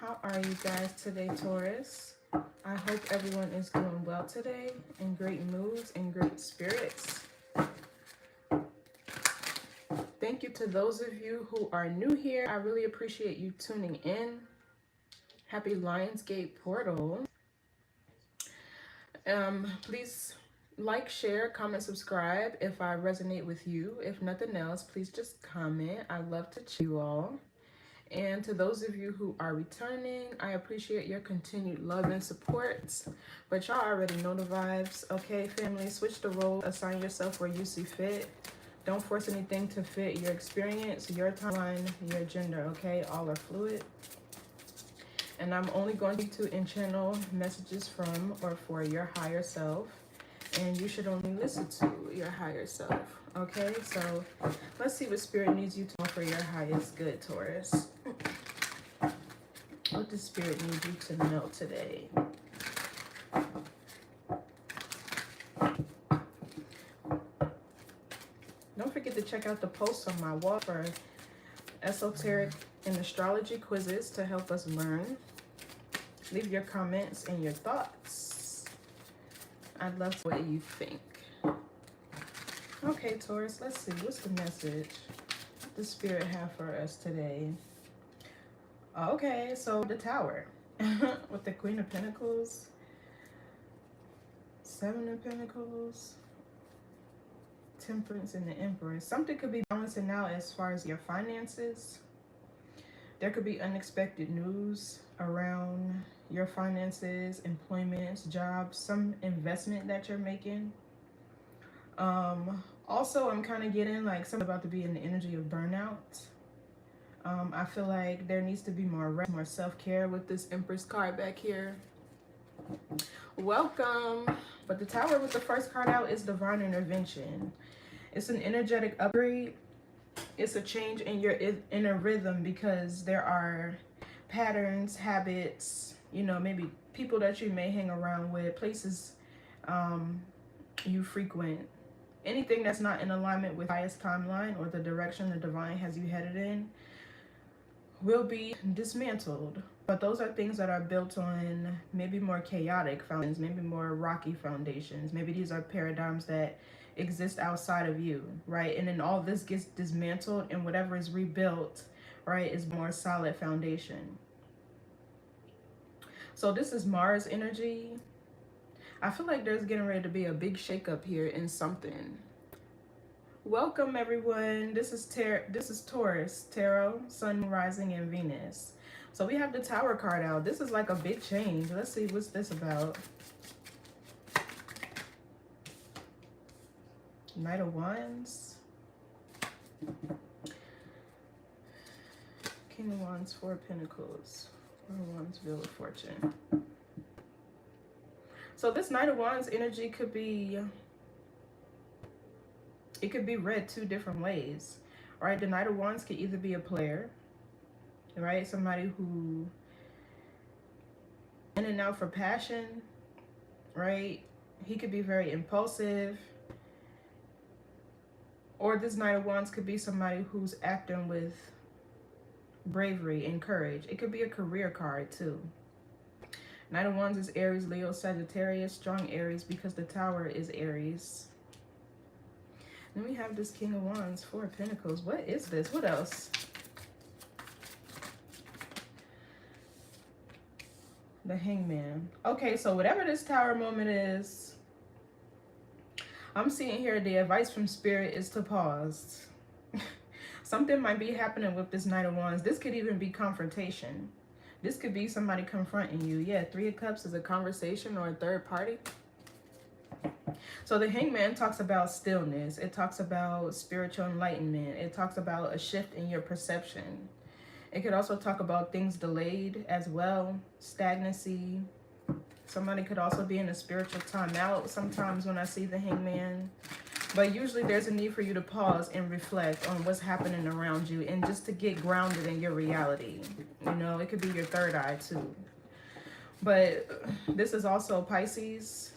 How are you guys today, Taurus? I hope everyone is doing well today, in great moods and great spirits. Thank you to those of you who are new here. I really appreciate you tuning in. Happy Lionsgate Portal. Please like, share, comment, subscribe if I resonate with you. If nothing else, please just comment. I love to chat you all. And to those of you who are returning, I appreciate your continued love and support. But y'all already know the vibes. Okay, family, switch the role. Assign yourself where you see fit. Don't force anything to fit your experience, your timeline, your gender, okay? All are fluid. And I'm only going to in-channel messages from or for your higher self. And you should only listen to your higher self, okay? So let's see what Spirit needs you to know for your highest good, Taurus. What does Spirit need you to know today? Don't forget to check out the posts on my wall for esoteric and astrology quizzes to help us learn. Leave your comments and your thoughts. I'd love to know what you think. Okay, Taurus, let's see. What's the message the Spirit have for us today? Okay, so the Tower with the Queen of Pentacles, Seven of Pentacles, Temperance, and the Empress. Something could be balancing out as far as your finances. There could be unexpected news around your finances, employment, jobs, some investment that you're making. Also, I'm kind of getting like something about to be in the energy of burnout. I feel like there needs to be more rest, more self-care with this Empress card back here. Welcome. But the Tower with the first card out is divine intervention. It's an energetic upgrade. It's a change in your inner rhythm because there are patterns, habits, you know, maybe people that you may hang around with, places you frequent. Anything that's not in alignment with highest timeline or the direction the divine has you headed in will be dismantled. But those are things that are built on maybe more chaotic foundations, maybe more rocky foundations. Maybe these are paradigms that exist outside of you, right? And then all this gets dismantled and whatever is rebuilt, right, is more solid foundation. So this is Mars energy. I feel like there's getting ready to be a big shakeup here in something. Welcome everyone. This is Taurus, Tarot, Sun, Rising, and Venus. So we have the Tower card out. This is like a big change. Let's see what's this about. Knight of Wands. King of Wands, Four of Pentacles. Four of Wands, Wheel of Fortune. So this Knight of Wands energy could be, it could be read two different ways, right? The Knight of Wands could either be a player, right? Somebody who in and out for passion, right? He could be very impulsive. Or this Knight of Wands could be somebody who's acting with bravery and courage. It could be a career card too. Knight of Wands is Aries, Leo, Sagittarius, strong Aries because the Tower is Aries. Then we have this King of Wands, Four of Pentacles. What is this? What else? The Hangman. Okay, so whatever this Tower moment is, I'm seeing here the advice from Spirit is to pause. Something might be happening with this Knight of Wands. This could even be confrontation. This could be somebody confronting you. Yeah, Three of Cups is a conversation or a third party. So the Hangman talks about stillness. It talks about spiritual enlightenment. It talks about a shift in your perception. It could also talk about things delayed as well. Stagnancy. Somebody could also be in a spiritual timeout sometimes when I see the Hangman. But usually there's a need for you to pause and reflect on what's happening around you and just to get grounded in your reality. You know, it could be your third eye too. But this is also Pisces.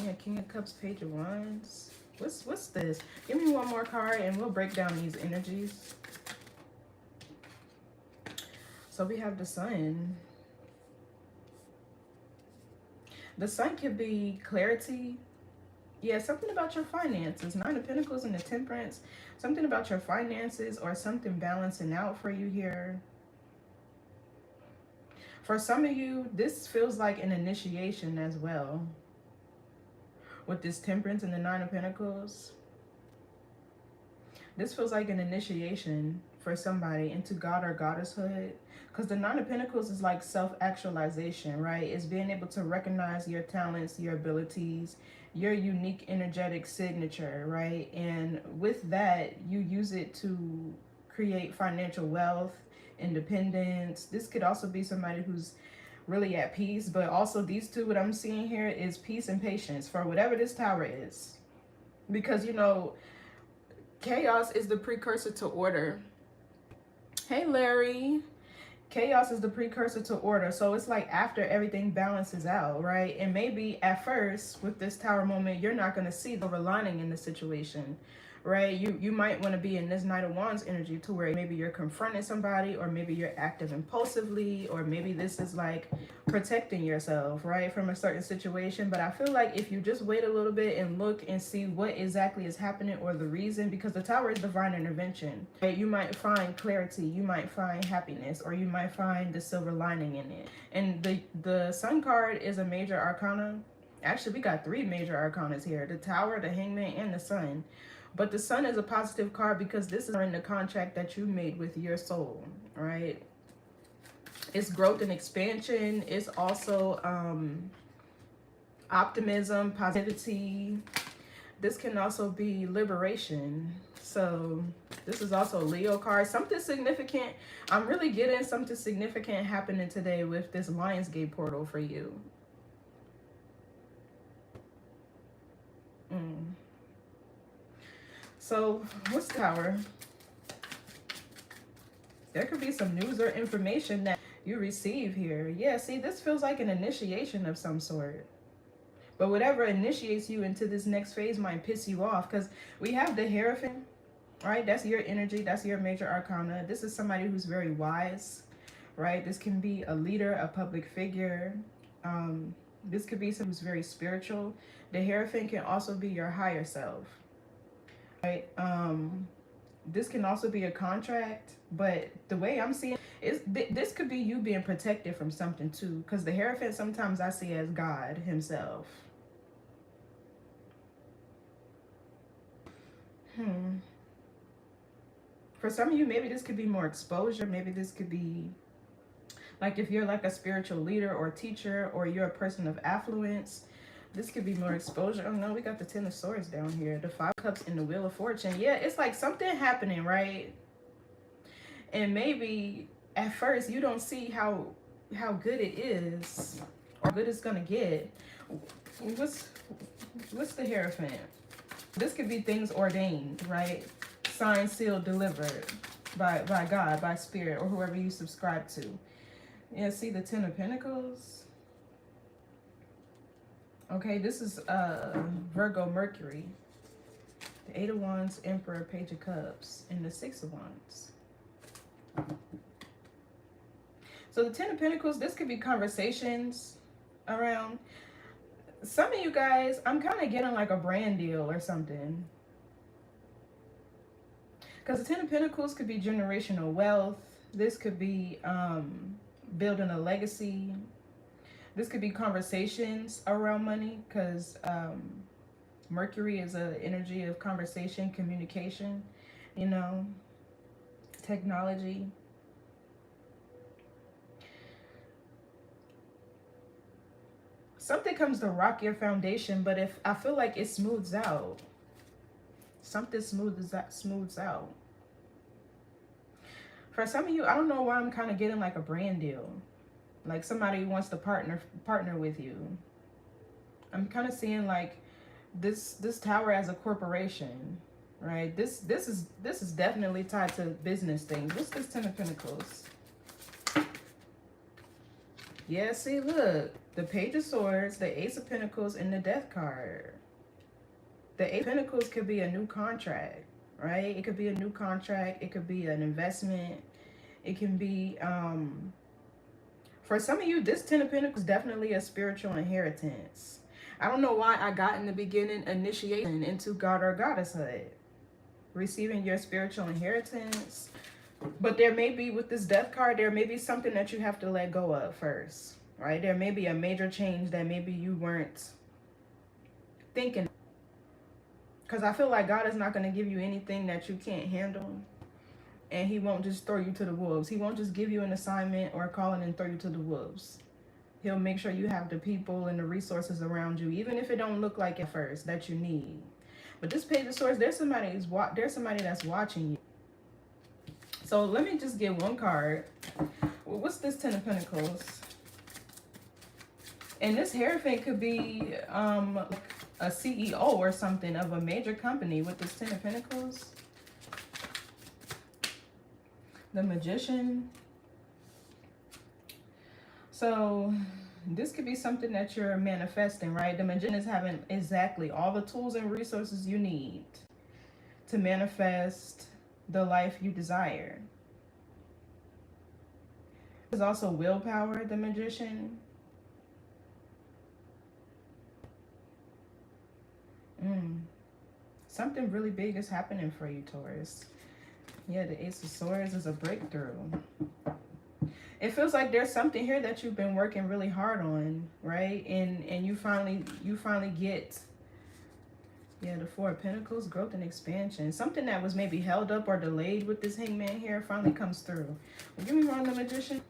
Yeah, King of Cups, Page of Wands. What's this? Give me one more card and we'll break down these energies. So we have the Sun. The Sun could be clarity. Yeah, something about your finances. Nine of Pentacles and the Temperance. Something about your finances or something balancing out for you here. For some of you, this feels like an initiation as well. With this Temperance and the Nine of Pentacles. This feels like an initiation for somebody into God or goddesshood. Because the Nine of Pentacles is like self-actualization, right? It's being able to recognize your talents, your abilities, your unique energetic signature, right? And with that, you use it to create financial wealth, independence. This could also be somebody who's really at peace, but also these two, what I'm seeing here is peace and patience for whatever this Tower is. Because, you know, chaos is the precursor to order. Hey, Larry. Chaos is the precursor to order. So it's like after everything balances out, right? And maybe at first with this Tower moment, you're not going to see the silver lining in the situation, right? You might want to be in this Knight of Wands energy to where maybe you're confronting somebody, or maybe you're active impulsively, or maybe this is like protecting yourself, right, from a certain situation. But I feel like if you just wait a little bit and look and see what exactly is happening or the reason, because the Tower is divine intervention, right? You might find clarity, you might find happiness, or you might find the silver lining in it. And the Sun card is a major arcana. Actually, we got 3 major arcanas here: the Tower, the Hangman, and the Sun. But the Sun is a positive card because this is in the contract that you made with your soul, right? It's growth and expansion. It's also optimism, positivity. This can also be liberation. So this is also a Leo card. Something significant. I'm really getting something significant happening today with this Lionsgate portal for you. So what's the Tower? There could be some news or information that you receive here. Yeah, see, this feels like an initiation of some sort. But whatever initiates you into this next phase might piss you off, because we have the Hierophant, right? That's your energy. That's your major arcana. This is somebody who's very wise, right? This can be a leader, a public figure. This could be someone who's very spiritual. The Hierophant can also be your higher self, right? This can also be a contract, but the way I'm seeing is this could be you being protected from something too, because the Hierophant sometimes I see as God himself. For some of you, maybe this could be more exposure. Maybe this could be like if you're like a spiritual leader or teacher, or you're a person of affluence, this could be more exposure. Oh no, we got the 10 of Swords down here, the 5 of Cups and the Wheel of Fortune. Yeah, it's like something happening, right? And maybe at first you don't see how good it is or good it's gonna get. What's the Hierophant? This could be things ordained, right? Signed, sealed, delivered by God, by Spirit, or whoever you subscribe to. Yeah, see the 10 of Pentacles. Okay, this is Virgo Mercury. The 8 of Wands, Emperor, Page of Cups, and the 6 of Wands. So the 10 of Pentacles, this could be conversations around. Some of you guys, I'm kind of getting like a brand deal or something. Because the 10 of Pentacles could be generational wealth. This could be building a legacy. This could be conversations around money, because Mercury is an energy of conversation, communication, you know, technology. Something comes to rock your foundation, but if I feel like it smooths out, something smooths out. For some of you, I don't know why I'm kind of getting like a brand deal, like somebody who wants to partner with you. I'm kind of seeing like this Tower as a corporation, right? This is definitely tied to business things. What's this 10 of Pentacles? Yeah, see, look, the Page of Swords, the Ace of Pentacles, and the Death card. The Ace of Pentacles could be a new contract, right? It could be a new contract. It could be an investment. It can be For some of you, this Ten of Pentacles is definitely a spiritual inheritance. I don't know why I got in the beginning initiation into God or Goddesshood. Receiving your spiritual inheritance. But there may be, with this Death card, there may be something that you have to let go of first. Right? There may be a major change that maybe you weren't thinking. Because I feel like God is not going to give you anything that you can't handle. And he won't just throw you to the wolves. He won't just give you an assignment or a calling and throw you to the wolves. He'll make sure you have the people and the resources around you, even if it don't look like it first, that you need. But this Page of Swords, there's somebody that's watching you. So let me just get one card. Well, what's this Ten of Pentacles? And this Hierophant could be a CEO or something of a major company with this Ten of Pentacles. The Magician. So this could be something that you're manifesting, right? The Magician is having exactly all the tools and resources you need to manifest the life you desire. There's also willpower, the Magician. Something really big is happening for you, Taurus. Yeah, the Ace of Swords is a breakthrough. It feels like there's something here that you've been working really hard on, right? And you finally get, yeah, the Four of Pentacles, growth and expansion. Something that was maybe held up or delayed with this Hangman here finally comes through. Well, give me one, the Magician.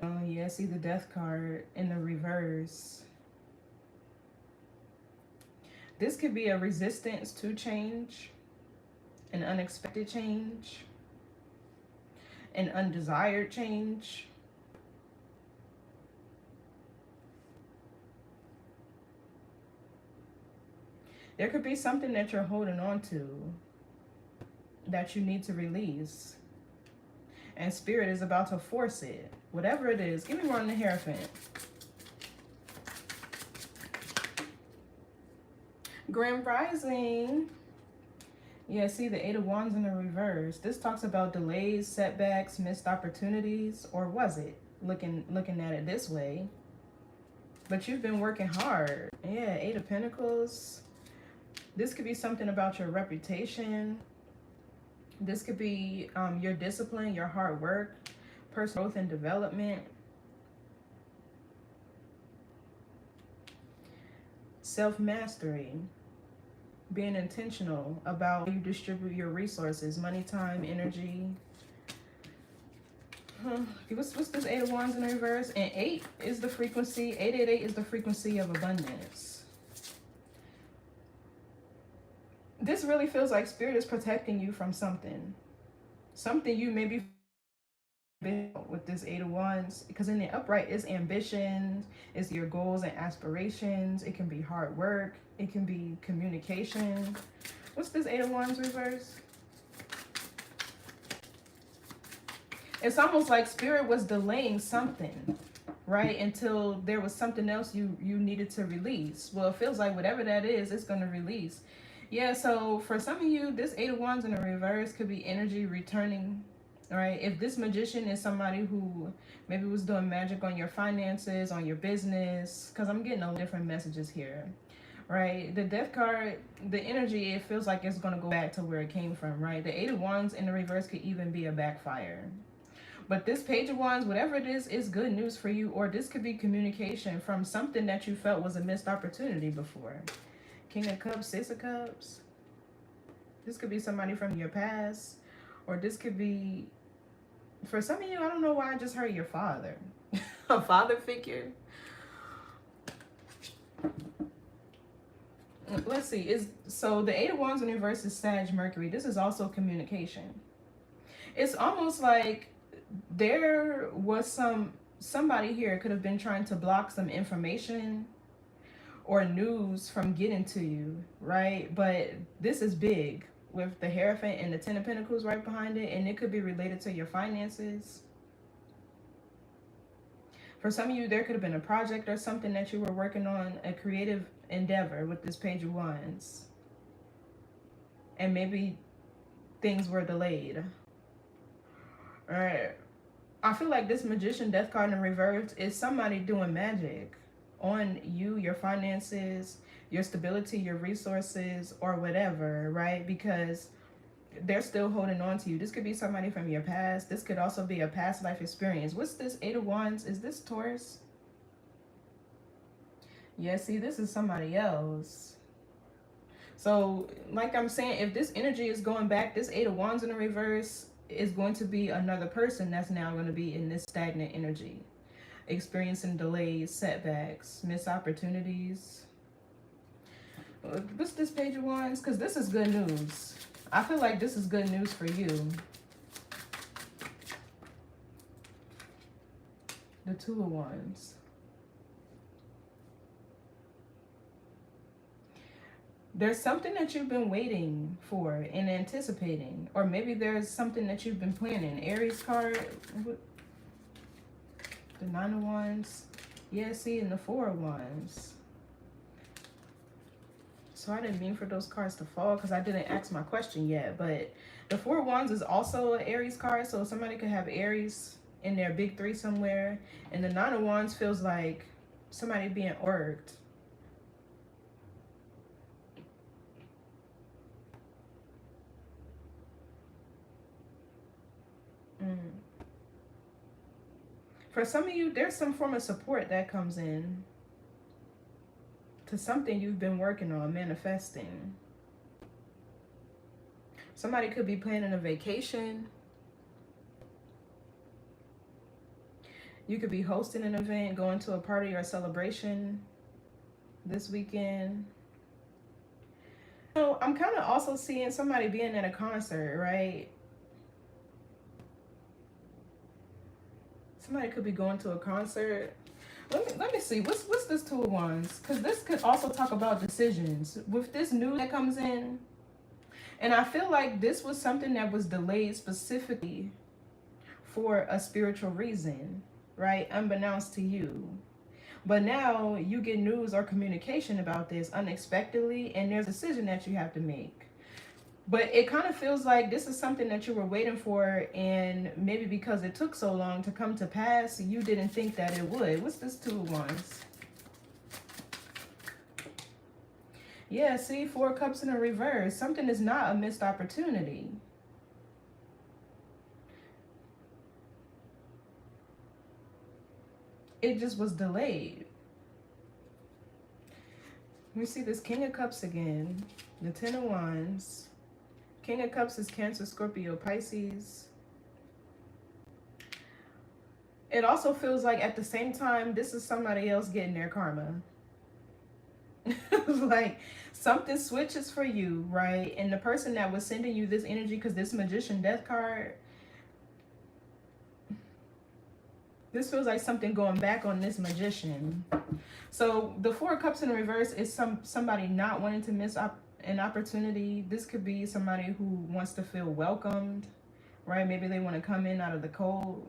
Oh, yeah, see the Death card in the reverse. This could be a resistance to change, an unexpected change, an undesired change. There could be something that you're holding on to that you need to release. And Spirit is about to force it. Whatever it is. Give me one on the Hierophant. Grand Rising. Yeah, see the Eight of Wands in the reverse. This talks about delays, setbacks, missed opportunities. Or was it? Looking at it this way. But you've been working hard. Yeah, Eight of Pentacles. This could be something about your reputation. This could be your discipline, your hard work, personal growth and development. Self-mastery. Being intentional about how you distribute your resources, money, time, energy. What's this Eight of Wands in reverse? And 8 is the frequency. 888 is the frequency of abundance. This really feels like Spirit is protecting you from something. Something you maybe with this Eight of Wands. Because in the upright is ambition, is your goals and aspirations. It can be hard work. It can be communication. What's this Eight of Wands reverse? It's almost like Spirit was delaying something, right? Until there was something else you needed to release. Well, it feels like whatever that is, it's going to release. Yeah, so for some of you, this Eight of Wands in the reverse could be energy returning, right? If this Magician is somebody who maybe was doing magic on your finances, on your business, because I'm getting all different messages here, right? The Death card, the energy, it feels like it's going to go back to where it came from, right? The Eight of Wands in the reverse could even be a backfire. But this Page of Wands, whatever it is good news for you, or this could be communication from something that you felt was a missed opportunity before. King of Cups, Six of Cups. This could be somebody from your past. Or this could be, for some of you, I don't know why I just heard your father. A father figure. Let's see. So the Eight of Wands in reverse is Sag Mercury. This is also communication. It's almost like there was somebody here could have been trying to block some information or news from getting to you, right? But this is big with the Hierophant and the Ten of Pentacles right behind it, and it could be related to your finances. For some of you, there could have been a project or something that you were working on, a creative endeavor with this Page of Wands. And maybe things were delayed. All right. I feel like this Magician Death card in reverse is somebody doing magic on you, your finances, your stability, your resources, or whatever, right? Because they're still holding on to you. This could be somebody from your past. This could also be a past life experience. What's this Eight of Wands? Is this Taurus? Yeah, see, this is somebody else. So, like I'm saying, if this energy is going back, this Eight of Wands in the reverse is going to be another person that's now going to be in this stagnant energy, experiencing delays, setbacks, missed opportunities. What's this Page of Wands? Because this is good news. I feel like this is good news for you. The Two of Wands. There's something that you've been waiting for and anticipating. Or maybe there's something that you've been planning. Aries card. The Nine of Wands. Yeah, see, and the Four of Wands. So I didn't mean for those cards to fall because I didn't ask my question yet. But the Four of Wands is also an Aries card. So somebody could have Aries in their big three somewhere. And the Nine of Wands feels like somebody being worked. For some of you, there's some form of support that comes in to something you've been working on, manifesting. Somebody could be planning a vacation. You could be hosting an event, going to a party or a celebration this weekend. So I'm kind of also seeing somebody being at a concert, right? Somebody could be going to a concert. Let me see. What's this Two of Wands? Because this could also talk about decisions. With this news that comes in, and I feel like this was something that was delayed specifically for a spiritual reason, right? Unbeknownst to you. But now you get news or communication about this unexpectedly, and there's a decision that you have to make. But it kind of feels like this is something that you were waiting for, and maybe because it took so long to come to pass, you didn't think that it would. What's this Two of Wands? Yeah, see, Four of Cups in a reverse. Something is not a missed opportunity. It just was delayed. We see this King of Cups again. The Ten of Wands. King of Cups is Cancer, Scorpio, Pisces. It also feels like at the same time, this is somebody else getting their karma. Like something switches for you, right? And the person that was sending you this energy, because this Magician Death card, this feels like something going back on this Magician. So the Four of Cups in reverse is somebody not wanting to miss an opportunity. This could be somebody who wants to feel welcomed, right? Maybe they want to come in out of the cold.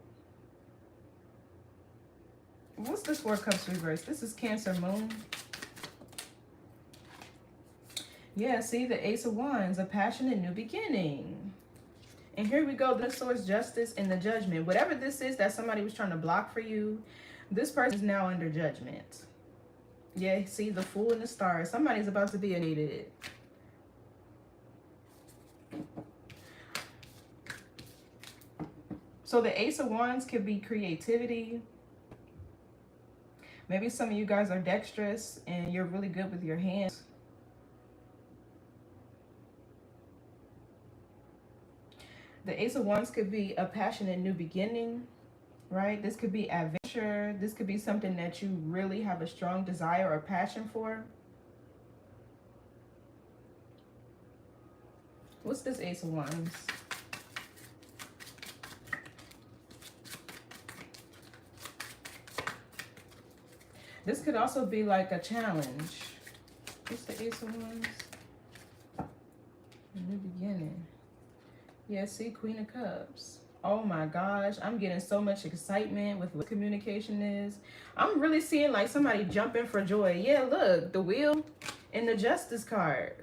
What's this Four of Cups reverse? This is Cancer Moon. Yeah, see, the Ace of Wands, a passionate new beginning. And here we go, the Swords, Justice, and the Judgment. Whatever this is that somebody was trying to block for you, this person is now under judgment. Yeah, see, the Fool and the Star. Somebody's about to be eliminated. So the Ace of Wands could be creativity. Maybe some of you guys are dexterous and you're really good with your hands. The Ace of Wands could be a passionate new beginning, right? This could be adventure. This could be something that you really have a strong desire or passion for. What's this Ace of Wands? This could also be like a challenge. What's the Ace of Wands? A new beginning. Yeah, see, Queen of Cups. Oh my gosh, I'm getting so much excitement with what communication is. I'm really seeing like somebody jumping for joy. Yeah, look, the Wheel and the Justice card.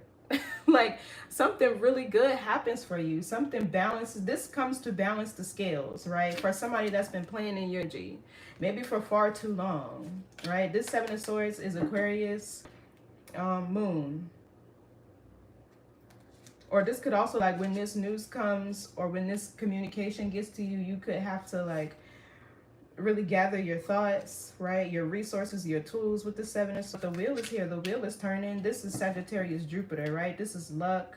Like something really good happens for you. Something balances. This comes to balance the scales, right? For somebody that's been playing in your energy, maybe for far too long, right? This Seven of Swords is Aquarius moon. Or this could also, like, when this news comes or when this communication gets to you, you could have to, like, really gather your thoughts, right? Your resources, your tools with the Seven of Swords. The wheel is here. The wheel is turning. This is Sagittarius Jupiter, right? This is luck,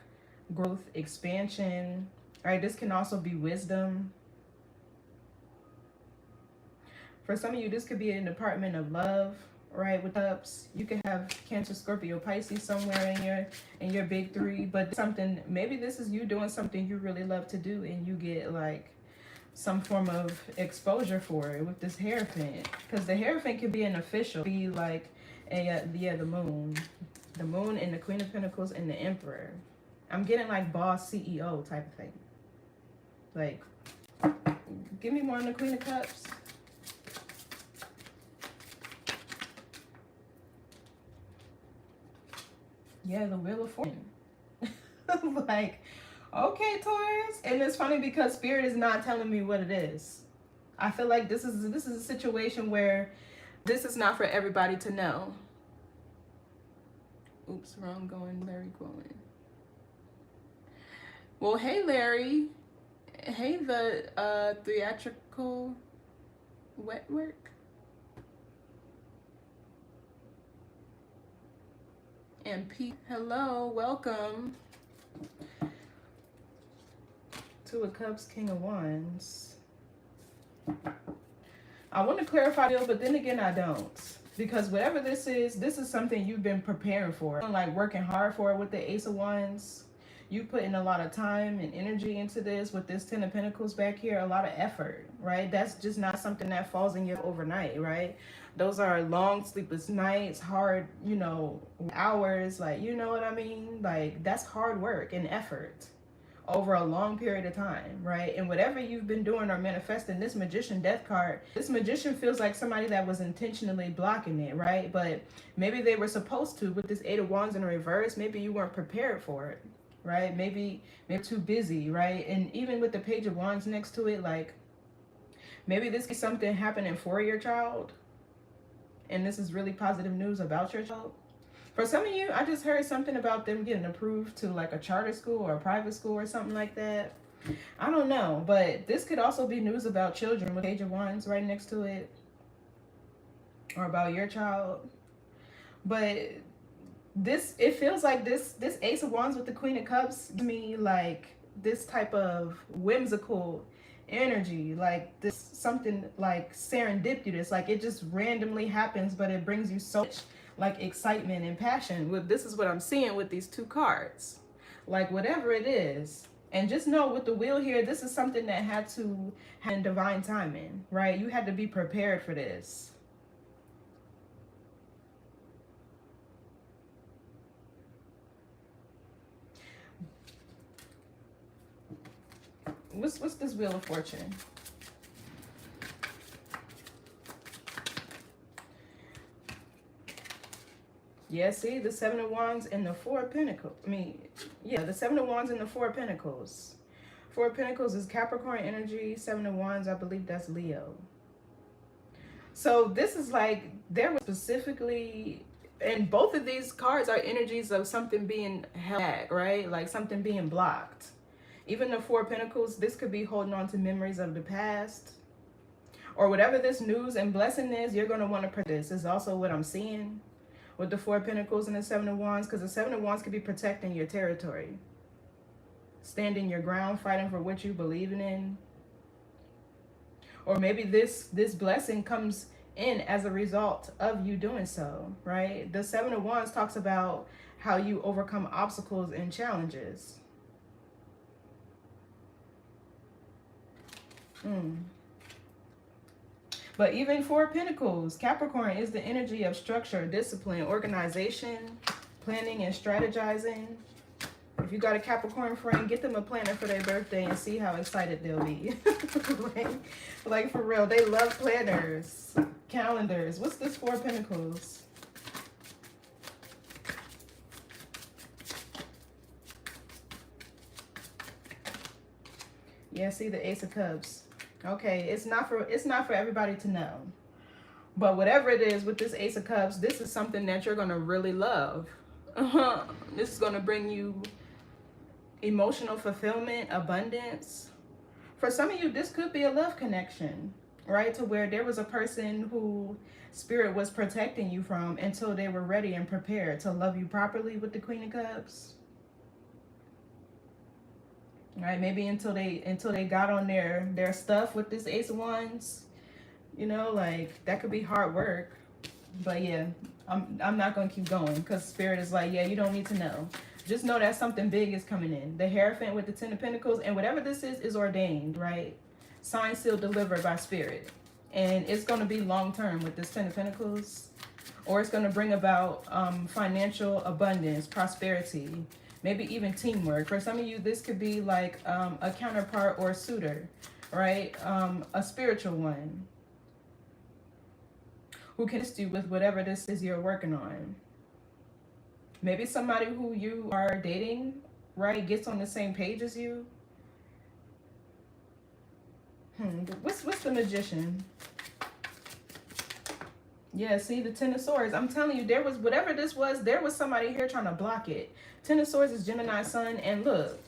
growth, expansion, right? This can also be wisdom. For some of you, this could be an department of love, right? With ups, you could have Cancer, Scorpio, Pisces somewhere in your big three, but something, maybe this is you doing something you really love to do and you get like some form of exposure for it with this Hierophant, because the Hierophant could be an official, be like a the moon and the Queen of Pentacles and the Emperor. I'm getting like boss, CEO type of thing. Like, give me more on the Queen of Cups. Yeah, the Wheel of Fortune. Like, okay, Taurus. And it's funny because Spirit is not telling me what it is. I feel like this is a situation where this is not for everybody to know. Oops, wrong going, Larry going. Well, hey, Larry. Hey, the theatrical wet work. And Pete, hello, welcome. Two of Cups, King of Wands. I want to clarify it, but then again, I don't. Because whatever this is something you've been preparing for. Like working hard for it with the Ace of Wands. You put in a lot of time and energy into this with this Ten of Pentacles back here. A lot of effort, right? That's just not something that falls in you overnight, right? Those are long sleepless nights, hard, hours, like, you know what I mean? Like, that's hard work and effort over a long period of time, right? And whatever you've been doing or manifesting, this Magician Death card, this Magician feels like somebody that was intentionally blocking it, right? But maybe they were supposed to. With this Eight of Wands in reverse, maybe you weren't prepared for it, right? Maybe too busy, right? And even with the Page of Wands next to it, like, maybe this is something happening for your child, and this is really positive news about your child. For some of you, I just heard something about them getting approved to like a charter school or a private school or something like that. I don't know, but this could also be news about children with Page of Wands right next to it, or about your child. But it feels like this Ace of Wands with the Queen of Cups gives me like this type of whimsical energy, like this something like serendipitous, like it just randomly happens, but it brings you so much like excitement and passion. This is what I'm seeing with these two cards, like whatever it is. And just know with the wheel here, this is something that had to have divine timing, right? You had to be prepared for this. What's this Wheel of Fortune? Yeah, see, the Seven of Wands and the Four of Pentacles. The Seven of Wands and the Four of Pentacles. Four of Pentacles is Capricorn energy. Seven of Wands, I believe that's Leo. So this is like, there was specifically, and both of these cards are energies of something being held back, right? Like something being blocked. Even the Four of Pentacles, this could be holding on to memories of the past. Or whatever this news and blessing is, you're going to want to protect this. Is also what I'm seeing with the Four of Pentacles and the Seven of Wands. Because the Seven of Wands could be protecting your territory. Standing your ground, fighting for what you believe in. Or maybe this blessing comes in as a result of you doing so, right? The Seven of Wands talks about how you overcome obstacles and challenges. But even Four of Pentacles, Capricorn is the energy of structure, discipline, organization, planning and strategizing. If you got a Capricorn friend, get them a planner for their birthday and see how excited they'll be. like for real, they love planners, calendars. What's this Four of Pentacles? Yeah, see the Ace of Cups. Okay, it's not for everybody to know. But whatever it is with this Ace of Cups, this is something that you're going to really love. This is going to bring you emotional fulfillment, abundance. For some of you, this could be a love connection, right? To where there was a person who Spirit was protecting you from until they were ready and prepared to love you properly with the Queen of Cups. Right? Maybe until they got on their stuff with this Ace of Wands. You know, like that could be hard work. But yeah, I'm not gonna keep going because Spirit is like, yeah, you don't need to know. Just know that something big is coming in. The Hierophant with the Ten of Pentacles, and whatever this is ordained, right? Signed, sealed, delivered by Spirit. And it's going to be long-term with this Ten of Pentacles. Or it's going to bring about financial abundance, prosperity, maybe even teamwork. For some of you, this could be like a counterpart or a suitor, right? A spiritual one who can assist you with whatever this is you're working on. Maybe somebody who you are dating, right, gets on the same page as you. What's the Magician? Yeah, see the Ten of Swords. I'm telling you, there was, whatever this was, there was somebody here trying to block it. Ten of Swords is Gemini Sun, and look,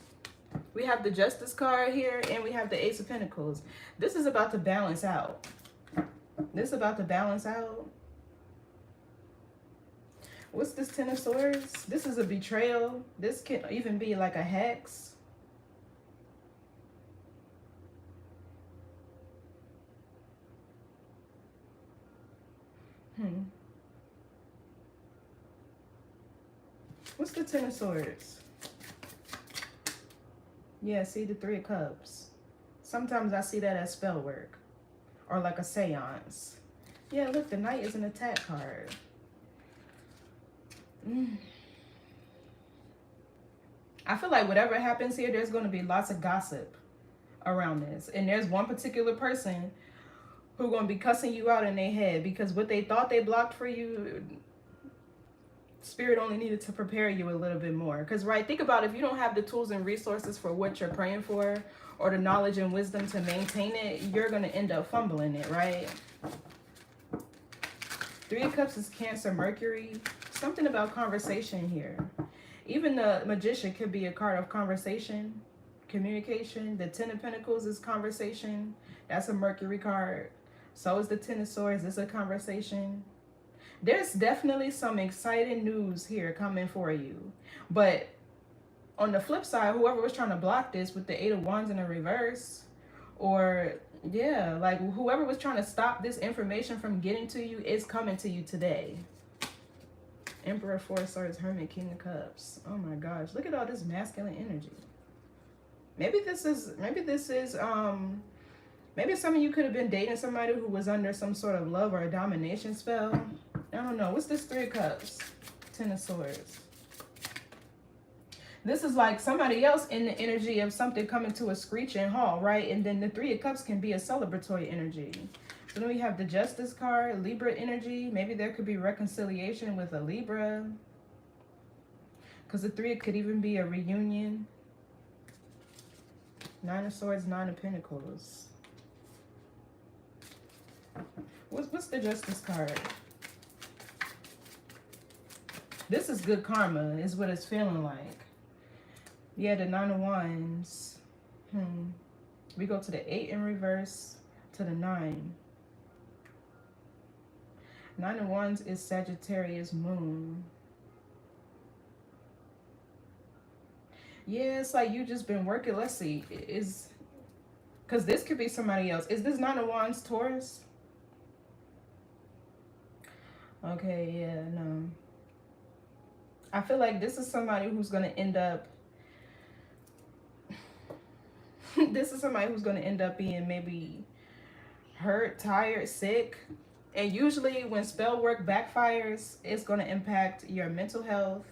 we have the Justice card here, and we have the Ace of Pentacles. This is about to balance out. This is about to balance out. What's this Ten of Swords? This is a betrayal. This can even be like a hex. What's the Ten of Swords? Yeah, see the Three of Cups. Sometimes I see that as spell work. Or like a seance. Yeah, look, the Knight is an attack card. I feel like whatever happens here, there's going to be lots of gossip around this. And there's one particular person who's going to be cussing you out in their head because what they thought they blocked for you, Spirit only needed to prepare you a little bit more. Because, right, think about if you don't have the tools and resources for what you're praying for or the knowledge and wisdom to maintain it, you're going to end up fumbling it, right? Three of Cups is Cancer, Mercury. Something about conversation here. Even the Magician could be a card of conversation, communication. The Ten of Pentacles is conversation. That's a Mercury card. So is the Ten of Swords. It's a conversation. There's definitely some exciting news here coming for you. But on the flip side, whoever was trying to block this with the Eight of Wands in the reverse, or yeah, like whoever was trying to stop this information from getting to you is coming to you today. Emperor, Four of Swords, Hermit, King of Cups. Oh my gosh, look at all this masculine energy. Maybe some of you could have been dating somebody who was under some sort of love or a domination spell. I don't know. What's this Three of Cups? Ten of Swords. This is like somebody else in the energy of something coming to a screeching halt, right? And then the Three of Cups can be a celebratory energy. So then we have the Justice card, Libra energy. Maybe there could be reconciliation with a Libra. Because the Three could even be a reunion. Nine of Swords, Nine of Pentacles. What's the Justice card? This is good karma, is what it's feeling like. Yeah, the Nine of Wands. We go to the 8 in reverse to the 9. Nine of Wands is Sagittarius moon. Yeah, it's like you just been working. Let's see. Because this could be somebody else. Is this Nine of Wands Taurus? Okay, yeah, no. I feel like this is somebody who's going to end up... this is somebody who's going to end up being maybe hurt, tired, sick. And usually when spell work backfires, it's going to impact your mental health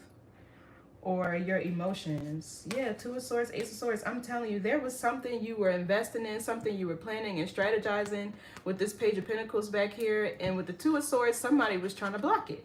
or your emotions. Yeah, Two of Swords, Ace of Swords. I'm telling you, there was something you were investing in, something you were planning and strategizing with this Page of Pentacles back here. And with the Two of Swords, somebody was trying to block it.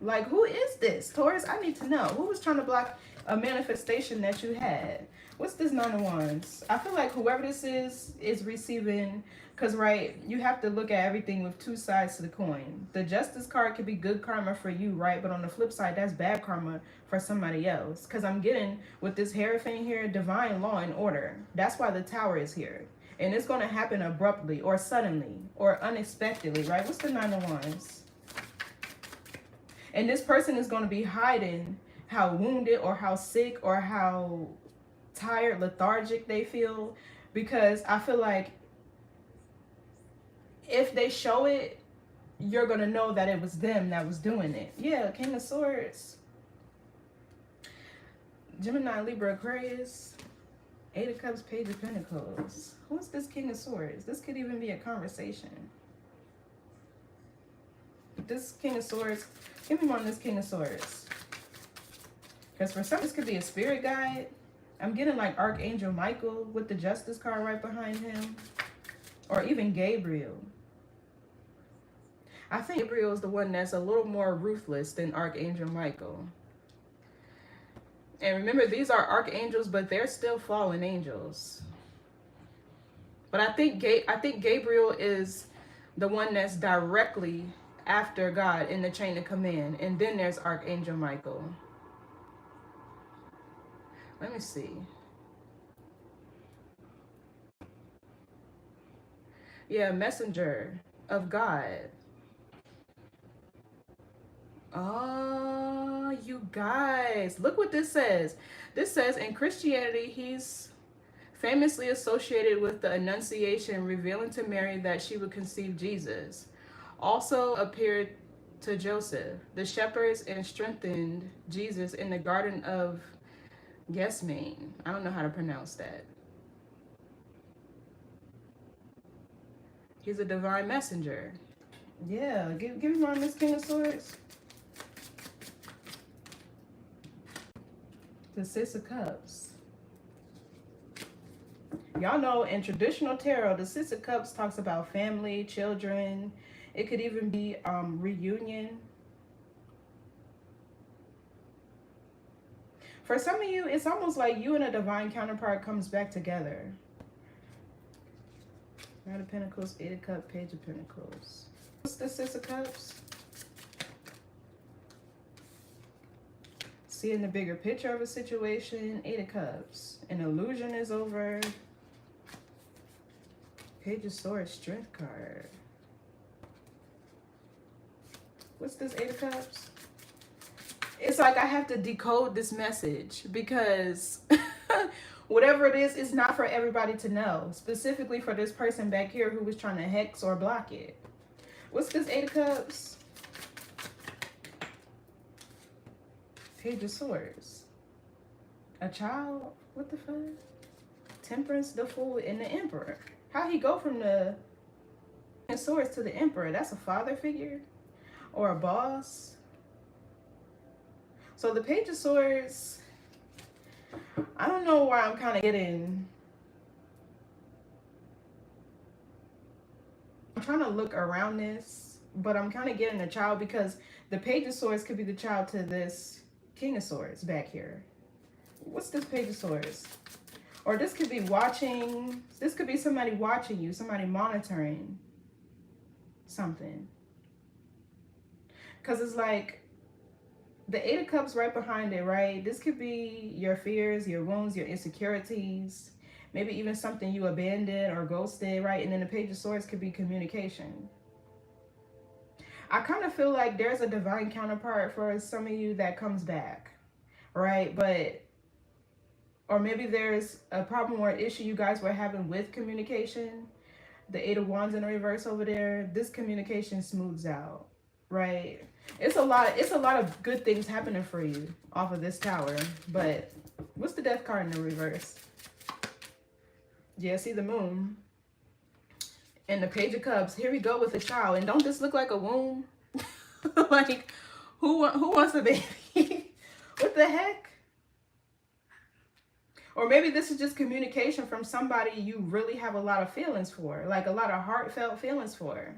Like, who is this? Taurus, I need to know. Who was trying to block a manifestation that you had? What's this Nine of Wands? I feel like whoever this is receiving, because, right, you have to look at everything with two sides to the coin. The Justice card could be good karma for you, right? But on the flip side, that's bad karma for somebody else. Because I'm getting, with this Hierophant here, divine law and order. That's why the Tower is here. And it's going to happen abruptly or suddenly or unexpectedly, right? What's the Nine of Wands? And this person is going to be hiding how wounded or how sick or how tired, lethargic they feel, because I feel like if they show it, you're gonna know that it was them that was doing it. Yeah, King of Swords, Gemini, Libra, Aquarius, Eight of Cups, Page of Pentacles. Who's this King of Swords? This could even be a conversation. This King of Swords, give me more on this King of Swords, because for some this could be a spirit guide. I'm getting like Archangel Michael with the Justice card right behind him. Or even Gabriel. I think Gabriel is the one that's a little more ruthless than Archangel Michael. And remember, these are archangels, but they're still fallen angels. But I think Gabriel is the one that's directly after God in the chain of command. And then there's Archangel Michael. Let me see. Yeah, messenger of God. Oh, you guys. Look what this says. This says in Christianity, he's famously associated with the Annunciation, revealing to Mary that she would conceive Jesus. Also appeared to Joseph, the shepherds, and strengthened Jesus in the Garden of Gethsemane. I don't know how to pronounce that. He's a divine messenger. Yeah, give me one of this King of Swords. The Six of Cups. Y'all know in traditional tarot, the Six of Cups talks about family, children. It could even be reunion. For some of you, it's almost like you and a divine counterpart comes back together. Knight of Pentacles, Eight of Cups, Page of Pentacles. What's the Six of Cups? Seeing the bigger picture of a situation. Eight of Cups. An illusion is over. Page of Swords, Strength card. What's this Eight of Cups? It's like I have to decode this message because whatever it is, it's not for everybody to know. Specifically for this person back here who was trying to hex or block it. What's this Eight of Cups? Page of Swords. A child? What the fuck? Temperance, the Fool, and the Emperor. How he go from the Swords to the Emperor? That's a father figure? Or a boss? So the Page of Swords, I don't know why I'm kind of getting... I'm trying to look around this, but I'm kind of getting a child because the Page of Swords could be the child to this King of Swords back here. What's this Page of Swords? Or this could be watching, this could be somebody watching you, somebody monitoring something. Because it's like, the Eight of Cups right behind it, right? This could be your fears, your wounds, your insecurities, maybe even something you abandoned or ghosted, right? And then the Page of Swords could be communication. I kind of feel like there's a divine counterpart for some of you that comes back, right? But, or maybe there's a problem or issue you guys were having with communication. The Eight of Wands in the reverse over there, this communication smooths out, right? It's a lot of good things happening for you off of this Tower. But what's the Death card in the reverse? Yeah, see the Moon. And the Page of Cups. Here we go with the child. And don't this look like a womb? Like, who wants a baby? What the heck? Or maybe this is just communication from somebody you really have a lot of feelings for. Like a lot of heartfelt feelings for.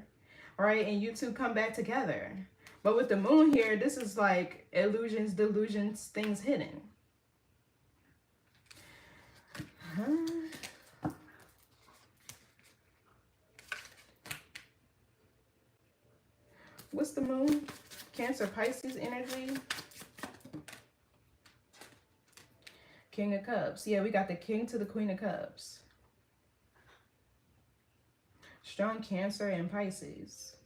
Right? And you two come back together. But with the Moon here, this is like illusions, delusions, things hidden. What's the moon? Cancer, Pisces energy. King of Cups. Yeah, we got the King to the Queen of Cups. Strong Cancer and Pisces.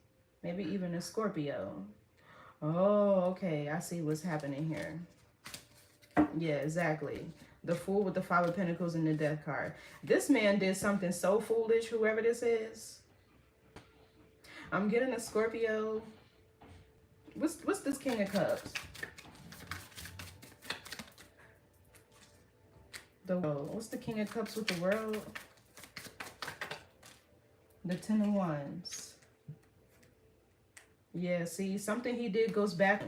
Maybe even a Scorpio. Oh, okay. I see what's happening here. Yeah, exactly. The Fool with the Five of Pentacles and the Death card. This man did something so foolish, whoever this is. I'm getting a Scorpio. What's this King of Cups? The world. What's the King of Cups with the world? The Ten of Wands. Yeah, see, something he did goes back.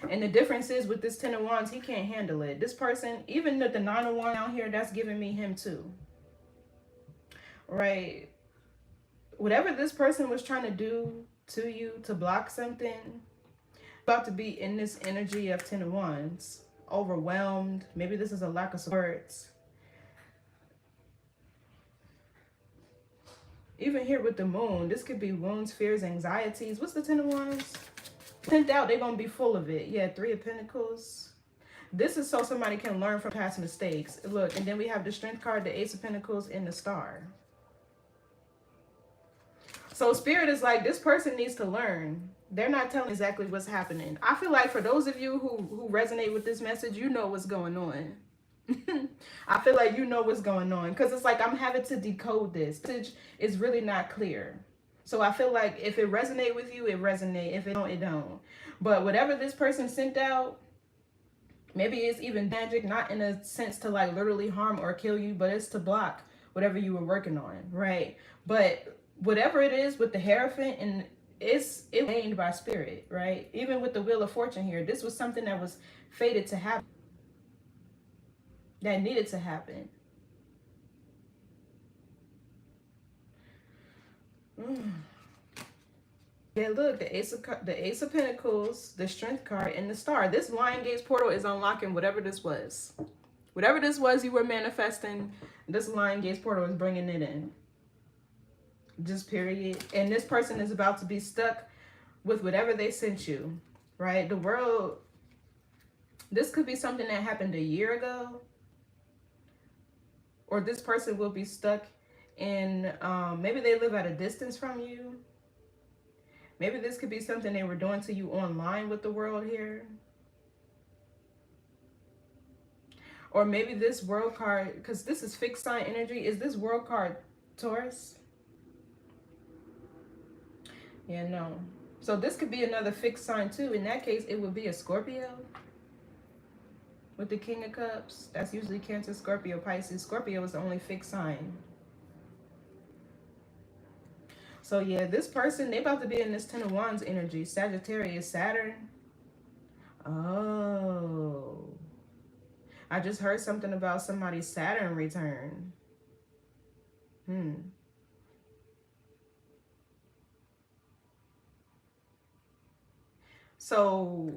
And the difference is with this Ten of Wands, he can't handle it. This person, even the Nine of Wands out here, that's giving me him too. Right? Whatever this person was trying to do to you to block something, about to be in this energy of Ten of Wands. Overwhelmed. Maybe this is a lack of support. Even here with the moon, this could be wounds, fears, anxieties. What's the Ten of Wands? Sent out, they're going to be full of it. Yeah, Three of Pentacles. This is so somebody can learn from past mistakes. Look, and then we have the Strength card, the Ace of Pentacles, and the Star. So Spirit is like, this person needs to learn. They're not telling exactly what's happening. I feel like for those of you who resonate with this message, you know what's going on. I feel like you know what's going on, because it's like I'm having to decode this. The message is really not clear. So I feel like if it resonates with you, it resonates. If it don't, it don't. But whatever this person sent out, maybe it's even magic, not in a sense to like literally harm or kill you, but it's to block whatever you were working on, right? But whatever it is with the Hierophant, and it's ordained by Spirit, right? Even with the Wheel of Fortune here, this was something that was fated to happen. That needed to happen. Yeah, look, the Ace of Pentacles, the Strength card, and the Star. This Lion Gates portal is unlocking whatever this was. Whatever this was you were manifesting, this Lion Gates portal is bringing it in. Just period. And this person is about to be stuck with whatever they sent you, right? The world, this could be something that happened a year ago. Or this person will be stuck in, maybe they live at a distance from you. Maybe this could be something they were doing to you online with the world here. Or maybe this World card, because this is fixed sign energy. Is this World card Taurus? Yeah, no. So this could be another fixed sign too. In that case, it would be a Scorpio. With the King of Cups, that's usually Cancer, Scorpio, Pisces. Scorpio is the only fixed sign. So yeah, this person, they about to be in this Ten of Wands energy. Sagittarius, Saturn. Oh. I just heard something about somebody's Saturn return. So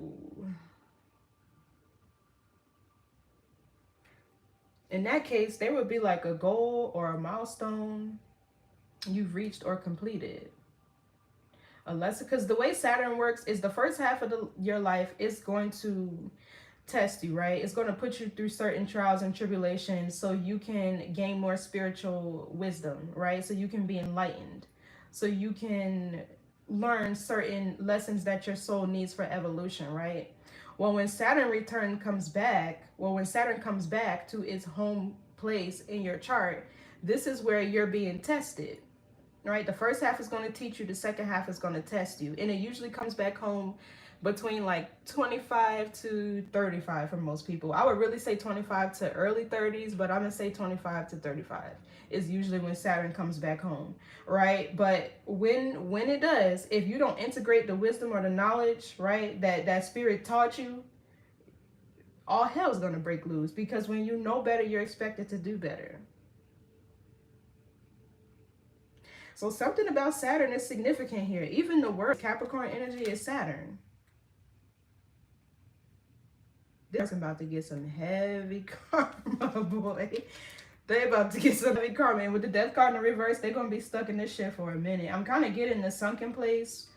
in that case, there would be like a goal or a milestone you've reached or completed. A lesson, because the way Saturn works is the first half of your life is going to test you, right? It's going to put you through certain trials and tribulations so you can gain more spiritual wisdom, right? So you can be enlightened. So you can learn certain lessons that your soul needs for evolution, right? Well, when Saturn comes back to its home place in your chart, this is where you're being tested, right? The first half is going to teach you, the second half is going to test you. And it usually comes back home between like 25 to 35 for most people. I would really say 25 to early 30s, but I'm going to say 25 to 35 is usually when Saturn comes back home, right? But when it does, if you don't integrate the wisdom or the knowledge, right, that Spirit taught you, all hell is going to break loose, because when you know better, you're expected to do better. So something about Saturn is significant here. Even the word Capricorn energy is Saturn. This person about to get some heavy karma, boy. They about to get some heavy karma. And with the death card in the reverse, they're going to be stuck in this shit for a minute. I'm kind of getting the sunken place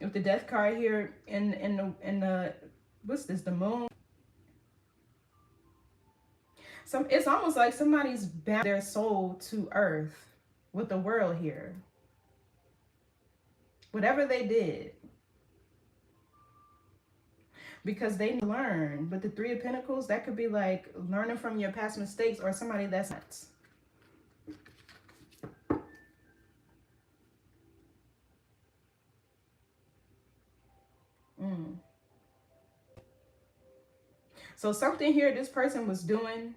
with the death card here in the what's this, the moon. It's almost like somebody's bound their soul to earth with the world here. Whatever they did. Because they learn. But the Three of Pentacles, that could be like learning from your past mistakes, or somebody that's not. So something here this person was doing,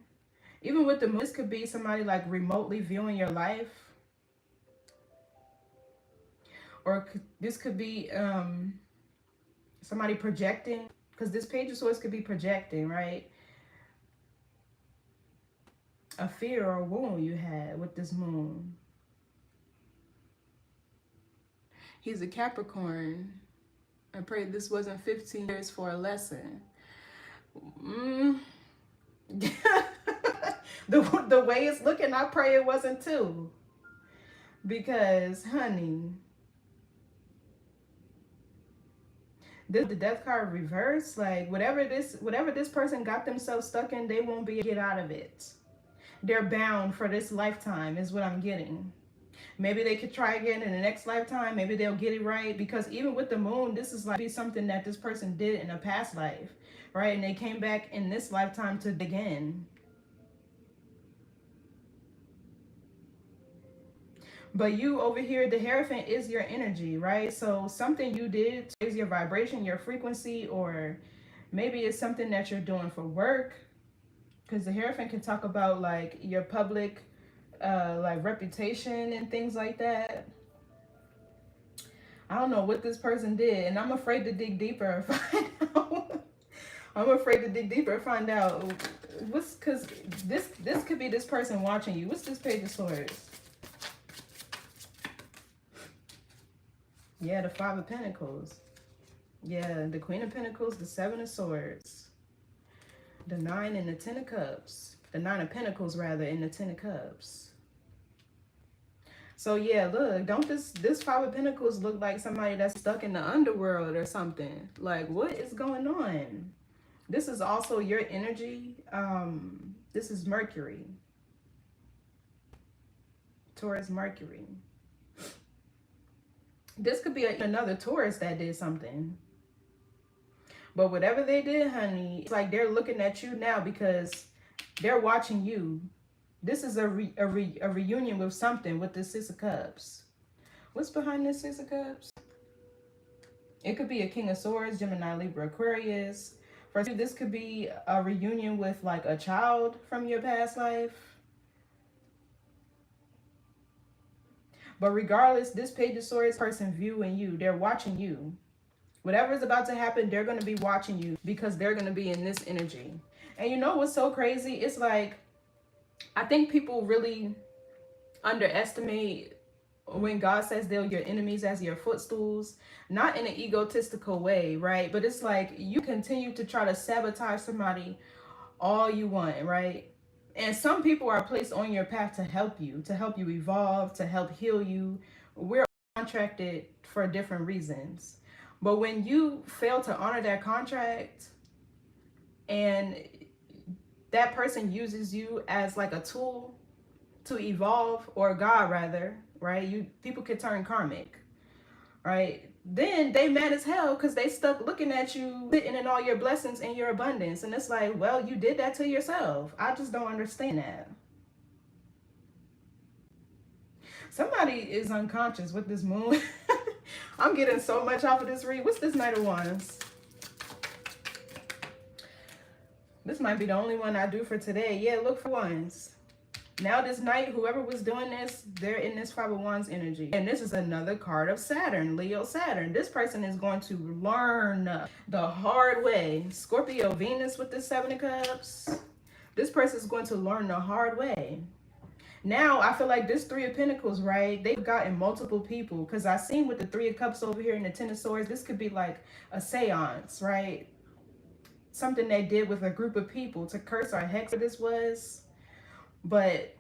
even with the moon, this could be somebody like remotely viewing your life. Or this could be somebody projecting, because this Page of Swords could be projecting, right? A fear or a wound you had with this moon. He's a Capricorn. I pray this wasn't 15 years for a lesson. The way it's looking, I pray it wasn't too. Because, honey, the death card reverse, like whatever this person got themselves stuck in, they won't be able to get out of it. They're bound for this lifetime is what I'm getting. Maybe they could try again in the next lifetime. Maybe they'll get it right. Because even with the moon, this is like something that this person did in a past life, right? And they came back in this lifetime to begin. But you over here, the Hierophant is your energy, right? So something you did to raise your vibration, your frequency, or maybe it's something that you're doing for work. Because the Hierophant can talk about like your public like reputation and things like that. I don't know what this person did, and I'm afraid to dig deeper and find out. I'm afraid to dig deeper and find out what's, because this could be this person watching you. What's this Page of Swords? Yeah, the Five of Pentacles. Yeah, the Queen of Pentacles, the Seven of Swords, the Nine and the Ten of Cups. The Nine of Pentacles, rather, and the Ten of Cups. So yeah, look, don't this Five of Pentacles look like somebody that's stuck in the underworld or something? Like, what is going on? This is also your energy. This is Mercury. Taurus, Mercury. This could be another Taurus that did something. But whatever they did, honey, it's like they're looking at you now because they're watching you. This is a reunion with something, with the Six of Cups. What's behind this Six of Cups? It could be a King of Swords, Gemini, Libra, Aquarius. For you, this could be a reunion with like a child from your past life. But regardless, this Page of Swords person viewing you, they're watching you. Whatever is about to happen, they're going to be watching you because they're going to be in this energy. And you know what's so crazy? It's like, I think people really underestimate when God says they're your enemies as your footstools, not in an egotistical way, right? But it's like you continue to try to sabotage somebody all you want, right? And some people are placed on your path to help you evolve, to help heal you. We're contracted for different reasons. But when you fail to honor that contract and that person uses you as like a tool to evolve, or God rather, right? People could turn karmic, right? Then they mad as hell because they stuck looking at you sitting in all your blessings and your abundance. And it's like, well, you did that to yourself. I just don't understand that. Somebody is unconscious with this moon. I'm getting so much off of this read. What's this Knight of Wands? This might be the only one I do for today. Yeah, look for wands. Now this night, whoever was doing this, they're in this Five of Wands energy. And this is another card of Saturn, Leo Saturn. This person is going to learn the hard way. Scorpio Venus with the Seven of Cups. This person is going to learn the hard way. Now, I feel like this Three of Pentacles, right? They've gotten multiple people. Because I seen with the Three of Cups over here and the Ten of Swords, this could be like a seance, right? Something they did with a group of people to curse or hex this was. But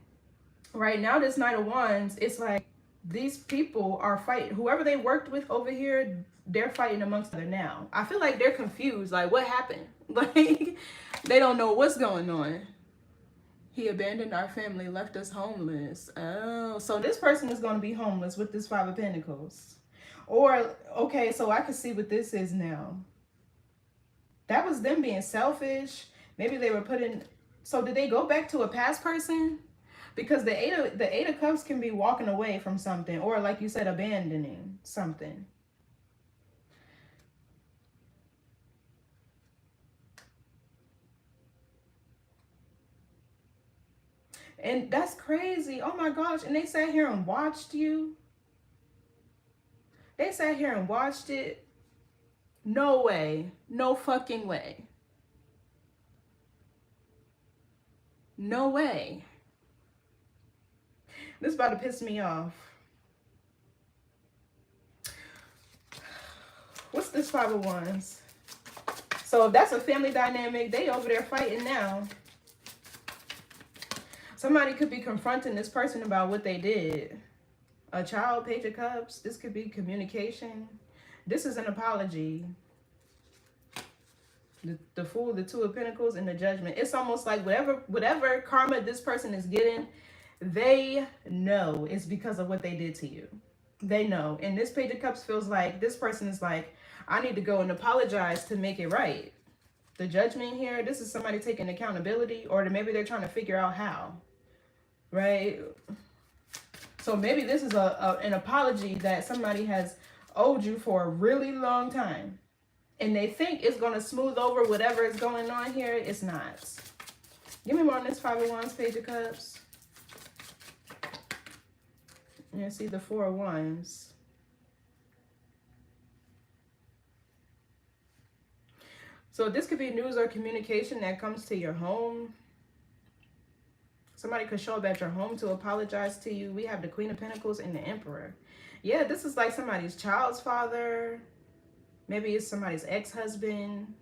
Right now, this Knight of Wands, it's like these people are fighting. Whoever they worked with over here, they're fighting amongst other now. I feel like they're confused. Like, what happened? Like, they don't know what's going on. He abandoned our family, left us homeless. Oh, so this person is going to be homeless with this Five of Pentacles. Or, okay, so I can see what this is now. That was them being selfish. Maybe they were putting... So did they go back to a past person? Because the eight of Cups can be walking away from something, or like you said, abandoning something. And that's crazy. Oh my gosh. And they sat here and watched you. They sat here and watched it. No way. No fucking way. No way. This is about to piss me off. What's this Five of Wands? So if that's a family dynamic, they over there fighting now. Somebody could be confronting this person about what they did. A child, Page of Cups. This could be communication. This is an apology. The Fool, the Two of Pentacles, and the Judgment. It's almost like whatever karma this person is getting, they know it's because of what they did to you. They know. And this Page of Cups feels like this person is like, I need to go and apologize to make it right. The Judgment here, this is somebody taking accountability, or maybe they're trying to figure out how. Right? So maybe this is an apology that somebody has owed you for a really long time. And they think it's going to smooth over whatever is going on here. It's not. Give me more on this Five of Wands, Page of Cups. You see the Four of Wands. So this could be news or communication that comes to your home. Somebody could show up at your home to apologize to you. We have the Queen of Pentacles and the Emperor. Yeah, this is like somebody's child's father. Maybe it's somebody's ex-husband.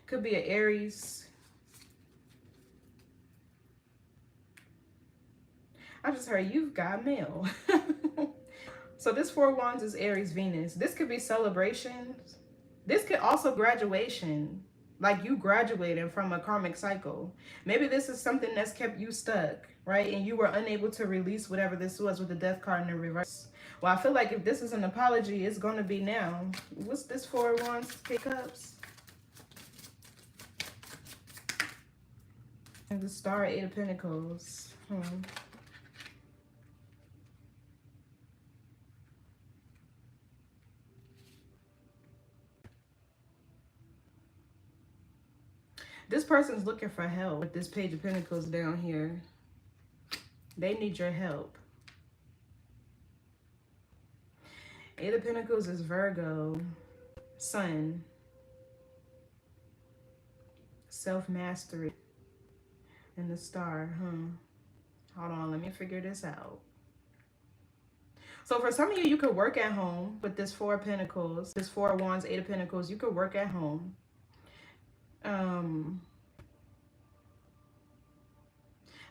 Could be an Aries. I just heard you've got mail. So this Four of Wands is Aries, Venus. This could be celebrations. This could also graduation. Like you graduating from a karmic cycle. Maybe this is something that's kept you stuck, right? And you were unable to release whatever this was with the Death card in the reverse. Well, I feel like if this is an apology, it's going to be now. What's this Four of Wands, Page of Cups? And the Star, Eight of Pentacles. This person's looking for help with this Page of Pentacles down here. They need your help. Eight of Pentacles is Virgo. Sun. Self-mastery. And the Star, Hold on, let me figure this out. So for some of you, you could work at home with this Four of Pentacles. This Four of Wands, Eight of Pentacles. You could work at home.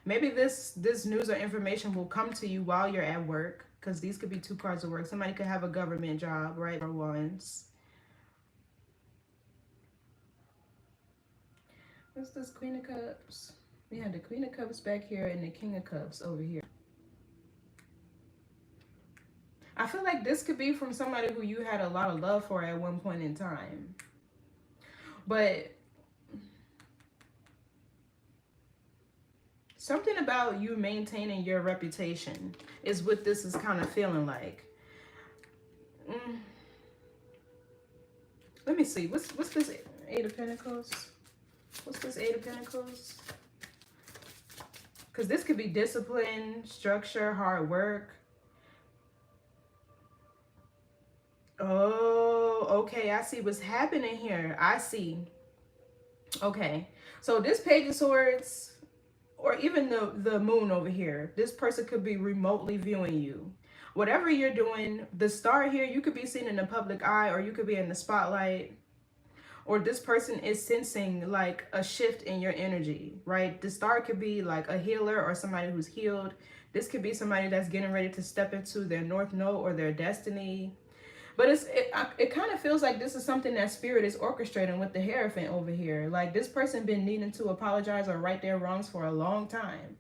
Maybe this news or information will come to you while you're at work, because these could be two cards of work. Somebody could have a government job, right? Or Wands. What's this Queen of Cups? We have the Queen of Cups back here and the King of Cups over here. I feel like this could be from somebody who you had a lot of love for at one point in time. But something about you maintaining your reputation is what this is kind of feeling like. Let me see. What's this Eight of Pentacles? What's this Eight of Pentacles? Because this could be discipline, structure, hard work. Oh, okay. I see what's happening here. I see. Okay. So this Page of Swords, or even the Moon over here, this person could be remotely viewing you. Whatever you're doing, the Star here, you could be seen in the public eye, or you could be in the spotlight. or this person is sensing like a shift in your energy, right? The star could be like a healer or somebody who's healed. This could be somebody that's getting ready to step into their north node or their destiny. But it kind of feels like this is something that spirit is orchestrating with the Hierophant over here. Like this person been needing to apologize or right their wrongs for a long time.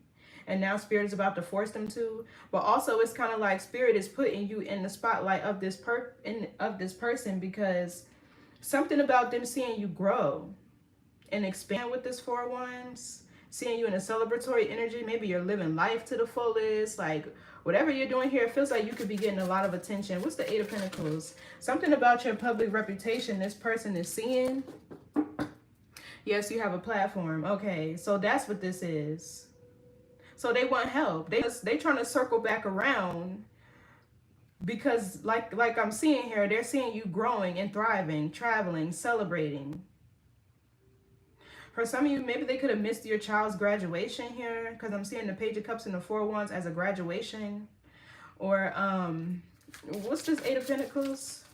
And now spirit is about to force them to. But also it's kind of like spirit is putting you in the spotlight of this person, because something about them seeing you grow and expand with this Four of Wands, seeing you in a celebratory energy. Maybe you're living life to the fullest. Like whatever you're doing here, it feels like you could be getting a lot of attention. What's the Eight of Pentacles? Something about your public reputation this person is seeing. Yes, you have a platform. Okay, so that's what this is. So they want help. They trying to circle back around, because like I'm seeing here, they're seeing you growing and thriving, traveling, celebrating. For some of you, maybe they could have missed your child's graduation here, because I'm seeing the Page of Cups and the Four of Wands as a graduation. Or what's this Eight of Pentacles?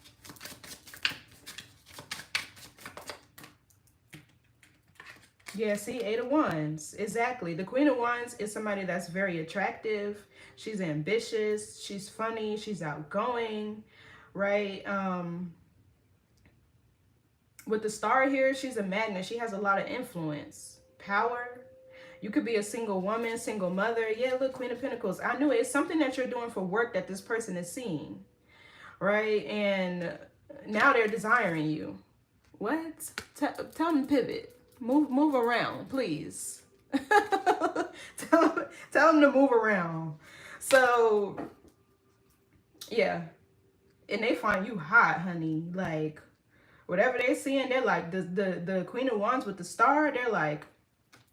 Yeah, see, Eight of Wands. Exactly. The Queen of Wands is somebody that's very attractive. She's ambitious. She's funny. She's outgoing, right? With the Star here, she's a magnet. She has a lot of influence, power. You could be a single woman, single mother. Yeah, look, Queen of Pentacles. I knew it. It's something that you're doing for work that this person is seeing, right? And now they're desiring you. What? Tell them to pivot. Move around, please. tell them to move around. So, yeah. And they find you hot, honey. Like, whatever they're seeing, they're like, the Queen of Wands with the Star, they're like,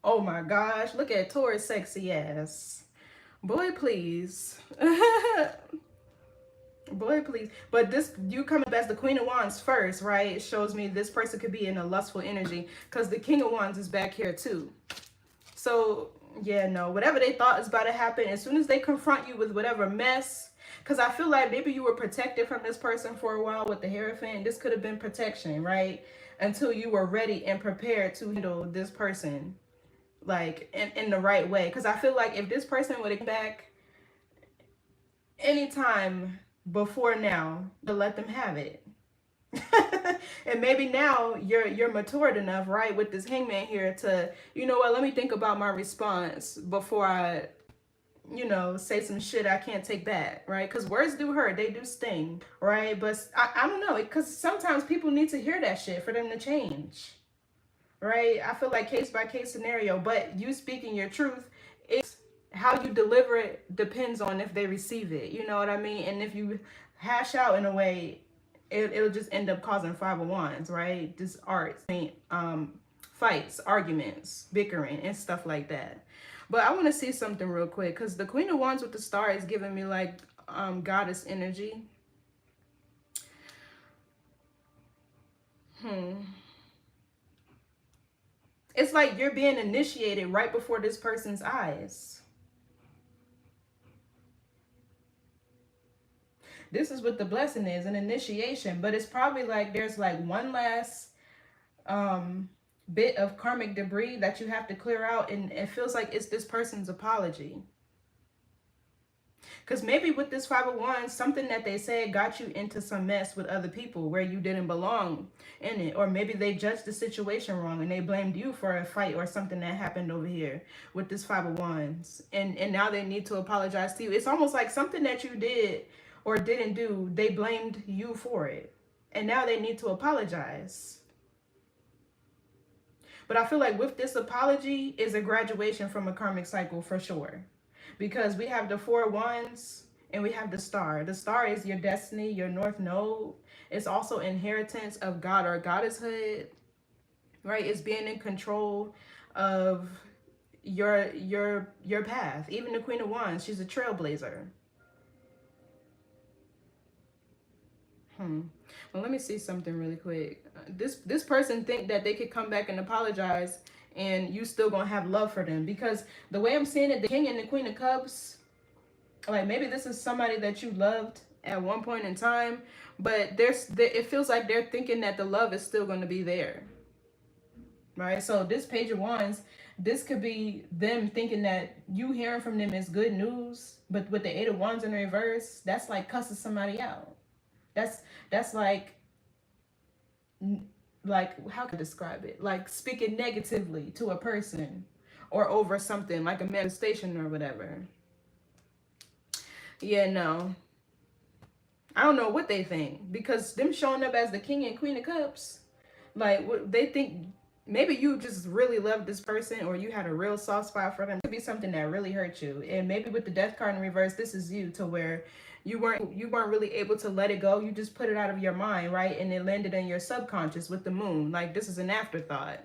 oh my gosh, look at Taurus sexy ass. Boy, please. Boy, please. But this, you coming as the Queen of Wands first, right? It shows me this person could be in a lustful energy, because the King of Wands is back here too. So, yeah, no, whatever they thought is about to happen, as soon as they confront you with whatever mess, because I feel like maybe you were protected from this person for a while with the Hierophant. This could have been protection, right? Until you were ready and prepared to handle this person, like, in the right way. Because I feel like if this person would have come back anytime before now, to let them have it. And maybe now you're matured enough, right, with this Hangman here to, you know what, let me think about my response before I, you know, say some shit I can't take back, right? Because words do hurt, they do sting, right? But I don't know, because sometimes people need to hear that shit for them to change, right? I feel like case by case scenario, but you speaking your truth, it's how you deliver it depends on if they receive it, you know what I mean? And if you hash out in a way, it'll just end up causing Five of Wands, right? Just fights, arguments, bickering, and stuff like that. But I want to see something real quick, because the Queen of Wands with the Star is giving me like goddess energy. It's like you're being initiated right before this person's eyes. This is what the blessing is, an initiation. But it's probably like there's like one last bit of karmic debris that you have to clear out. And it feels like it's this person's apology. Because maybe with this Five of Wands, something that they said got you into some mess with other people where you didn't belong in it. Or maybe they judged the situation wrong and they blamed you for a fight or something that happened over here with this Five of Wands. And now they need to apologize to you. It's almost like something that you did or didn't do, they blamed you for it. And now they need to apologize. But I feel like with this apology is a graduation from a karmic cycle for sure. Because we have the Four of Wands and we have the Star. The Star is your destiny, your north node. It's also inheritance of God or goddesshood, right? It's being in control of your path. Even the Queen of Wands, she's a trailblazer. Well, let me see something really quick. This person think that they could come back and apologize and you still gonna have love for them, because the way I'm seeing it, the King and the Queen of Cups, like maybe this is somebody that you loved at one point in time, but it feels like they're thinking that the love is still going to be there, right? So this Page of Wands, this could be them thinking that you hearing from them is good news, but with the Eight of Wands in reverse, that's like cussing somebody out. That's like how can I describe it? Like speaking negatively to a person or over something, like a manifestation or whatever. Yeah, no. I don't know what they think, because them showing up as the King and Queen of Cups, like what they think, maybe you just really love this person or you had a real soft spot for them. It could be something that really hurt you. And maybe with the Death card in reverse, this is you, to where you weren't really able to let it go. You just put it out of your mind, right? And it landed in your subconscious with the moon. Like this is an afterthought,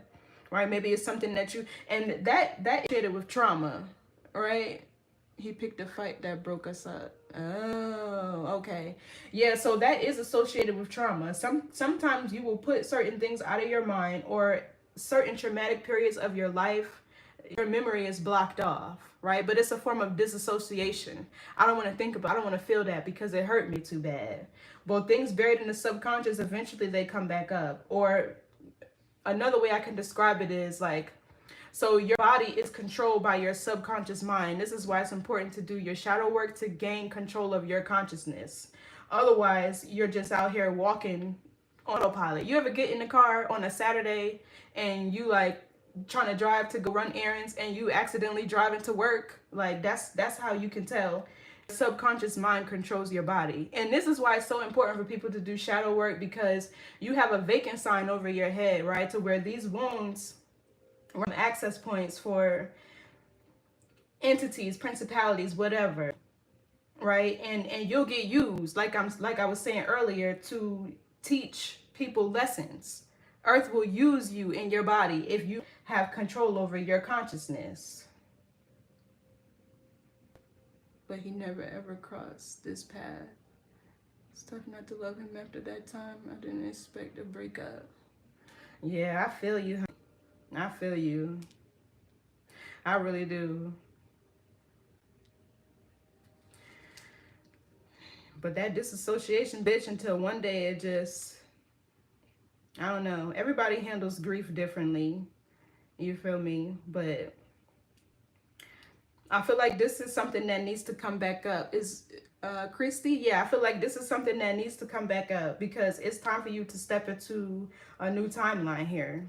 right? Maybe it's something that you, and that shit with trauma, right? He picked a fight that broke us up. Oh, okay. Yeah, so that is associated with trauma. Sometimes you will put certain things out of your mind, or certain traumatic periods of your life, your memory is blocked off, right? But it's a form of disassociation. I don't want to think about, I don't want to feel that because it hurt me too bad. But things buried in the subconscious, eventually they come back up. Or another way I can describe it is like, so your body is controlled by your subconscious mind. This is why it's important to do your shadow work to gain control of your consciousness. Otherwise, you're just out here walking autopilot. You ever get in the car on a Saturday and you like trying to drive to go run errands and you accidentally drive into work? Like that's how you can tell. Subconscious mind controls your body. And this is why it's so important for people to do shadow work, because you have a vacant sign over your head, right? To where these wounds or access points for entities, principalities, whatever, right? And you'll get used, like I was saying earlier, to teach people lessons. Earth will use you in your body if you have control over your consciousness. But he never ever crossed this path. It's tough not to love him after that time. I didn't expect a breakup. Yeah, I feel you. I feel you. I really do. But that disassociation, bitch, until one day it just, I don't know. Everybody handles grief differently. You feel me? But I feel like this is something that needs to come back up. Is Christy? Yeah, I feel like this is something that needs to come back up, because it's time for you to step into a new timeline here.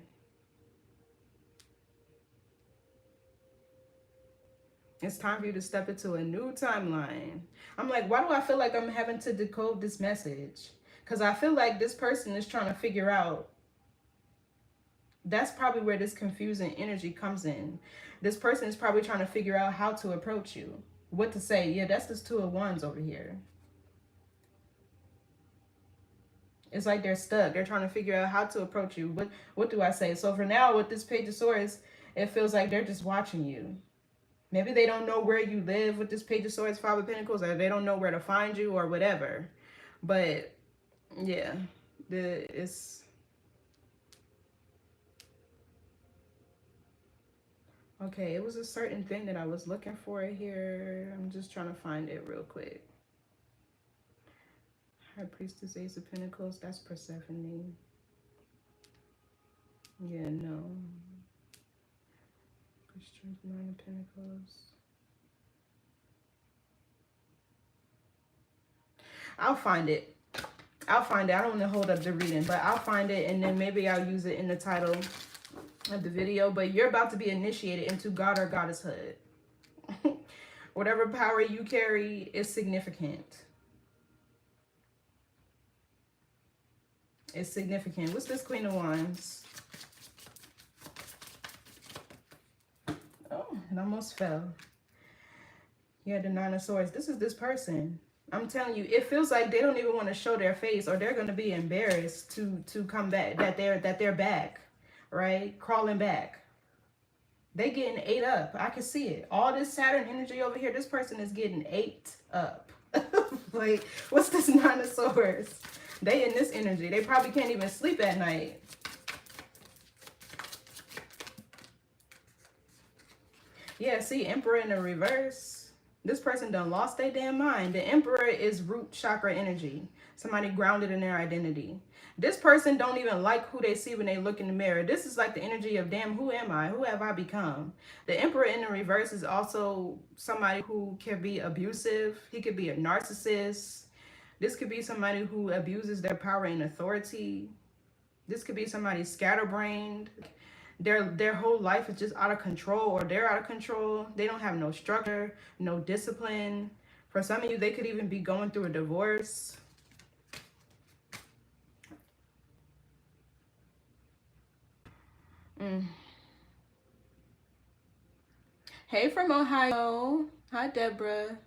It's time for you to step into a new timeline. I'm like, why do I feel like I'm having to decode this message? Because I feel like this person is trying to figure out. That's probably where this confusing energy comes in. This person is probably trying to figure out how to approach you. What to say. Yeah, that's this Two of Wands over here. It's like they're stuck. They're trying to figure out how to approach you. What do I say? So for now, with this Page of Swords, it feels like they're just watching you. Maybe they don't know where you live with this Page of Swords, Five of Pentacles, or they don't know where to find you or whatever. But yeah, it's okay. It was a certain thing that I was looking for here. I'm just trying to find it real quick. High Priestess, Ace of Pentacles. That's Persephone. Yeah, no. Nine of Pentacles. I'll find it. I'll find it. I don't want to hold up the reading, but I'll find it, and then maybe I'll use it in the title of the video. But you're about to be initiated into God or Goddesshood. Whatever power you carry is significant. It's significant. What's this Queen of Wands? Oh, it almost fell. Yeah, the Nine of Swords. This is this person. I'm telling you, it feels like they don't even want to show their face, or they're going to be embarrassed to come back, that they're back, right? Crawling back. They getting ate up. I can see it. All this Saturn energy over here, this person is getting ate up. Like, what's this Nine of Swords? They in this energy. They probably can't even sleep at night. Yeah, see, Emperor in the reverse. This person done lost their damn mind. The Emperor is root chakra energy. Somebody grounded in their identity. This person don't even like who they see when they look in the mirror. This is like the energy of, damn, who am I? Who have I become? The Emperor in the reverse is also somebody who can be abusive. He could be a narcissist. This could be somebody who abuses their power and authority. This could be somebody scatterbrained. Their whole life is just out of control, or they're out of control. They don't have no structure, no discipline. For some of you, they could even be going through a divorce. Hey from Ohio. Hi, Deborah.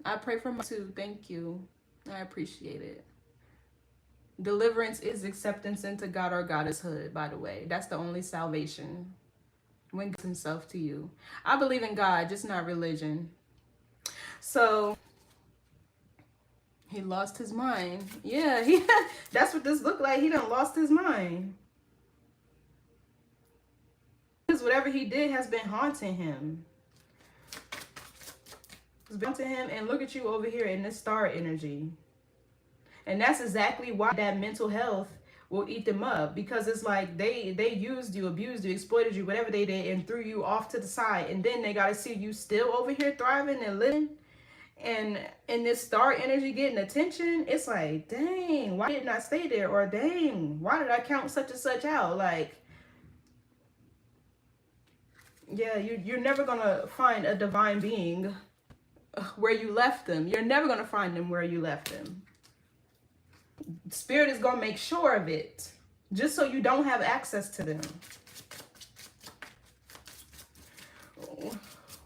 I pray for my too. Thank you. I appreciate it. Deliverance is acceptance into God or goddesshood, by the way. That's the only salvation. When God gives himself to you. I believe in God, just not religion. So he lost his mind. Yeah, that's what this looked like. He done lost his mind. Because whatever he did has been haunting him. It's been haunting him, and look at you over here in this star energy. And that's exactly why that mental health will eat them up, because it's like they used you, abused you, exploited you, whatever they did, and threw you off to the side. And then they got to see you still over here thriving and living. And in this star energy getting attention, it's like, dang, why didn't I stay there? Or dang, why did I count such and such out? Like, yeah, you're never going to find a divine being where you left them. You're never going to find them where you left them. Spirit is going to make sure of it, just so you don't have access to them.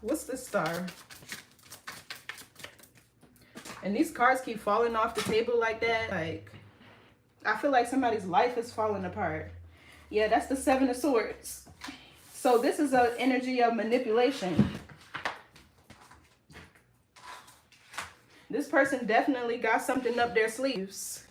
What's this star? And these cards keep falling off the table like that. Like, I feel like somebody's life is falling apart. Yeah, that's the Seven of Swords. So this is an energy of manipulation. This person definitely got something up their sleeves.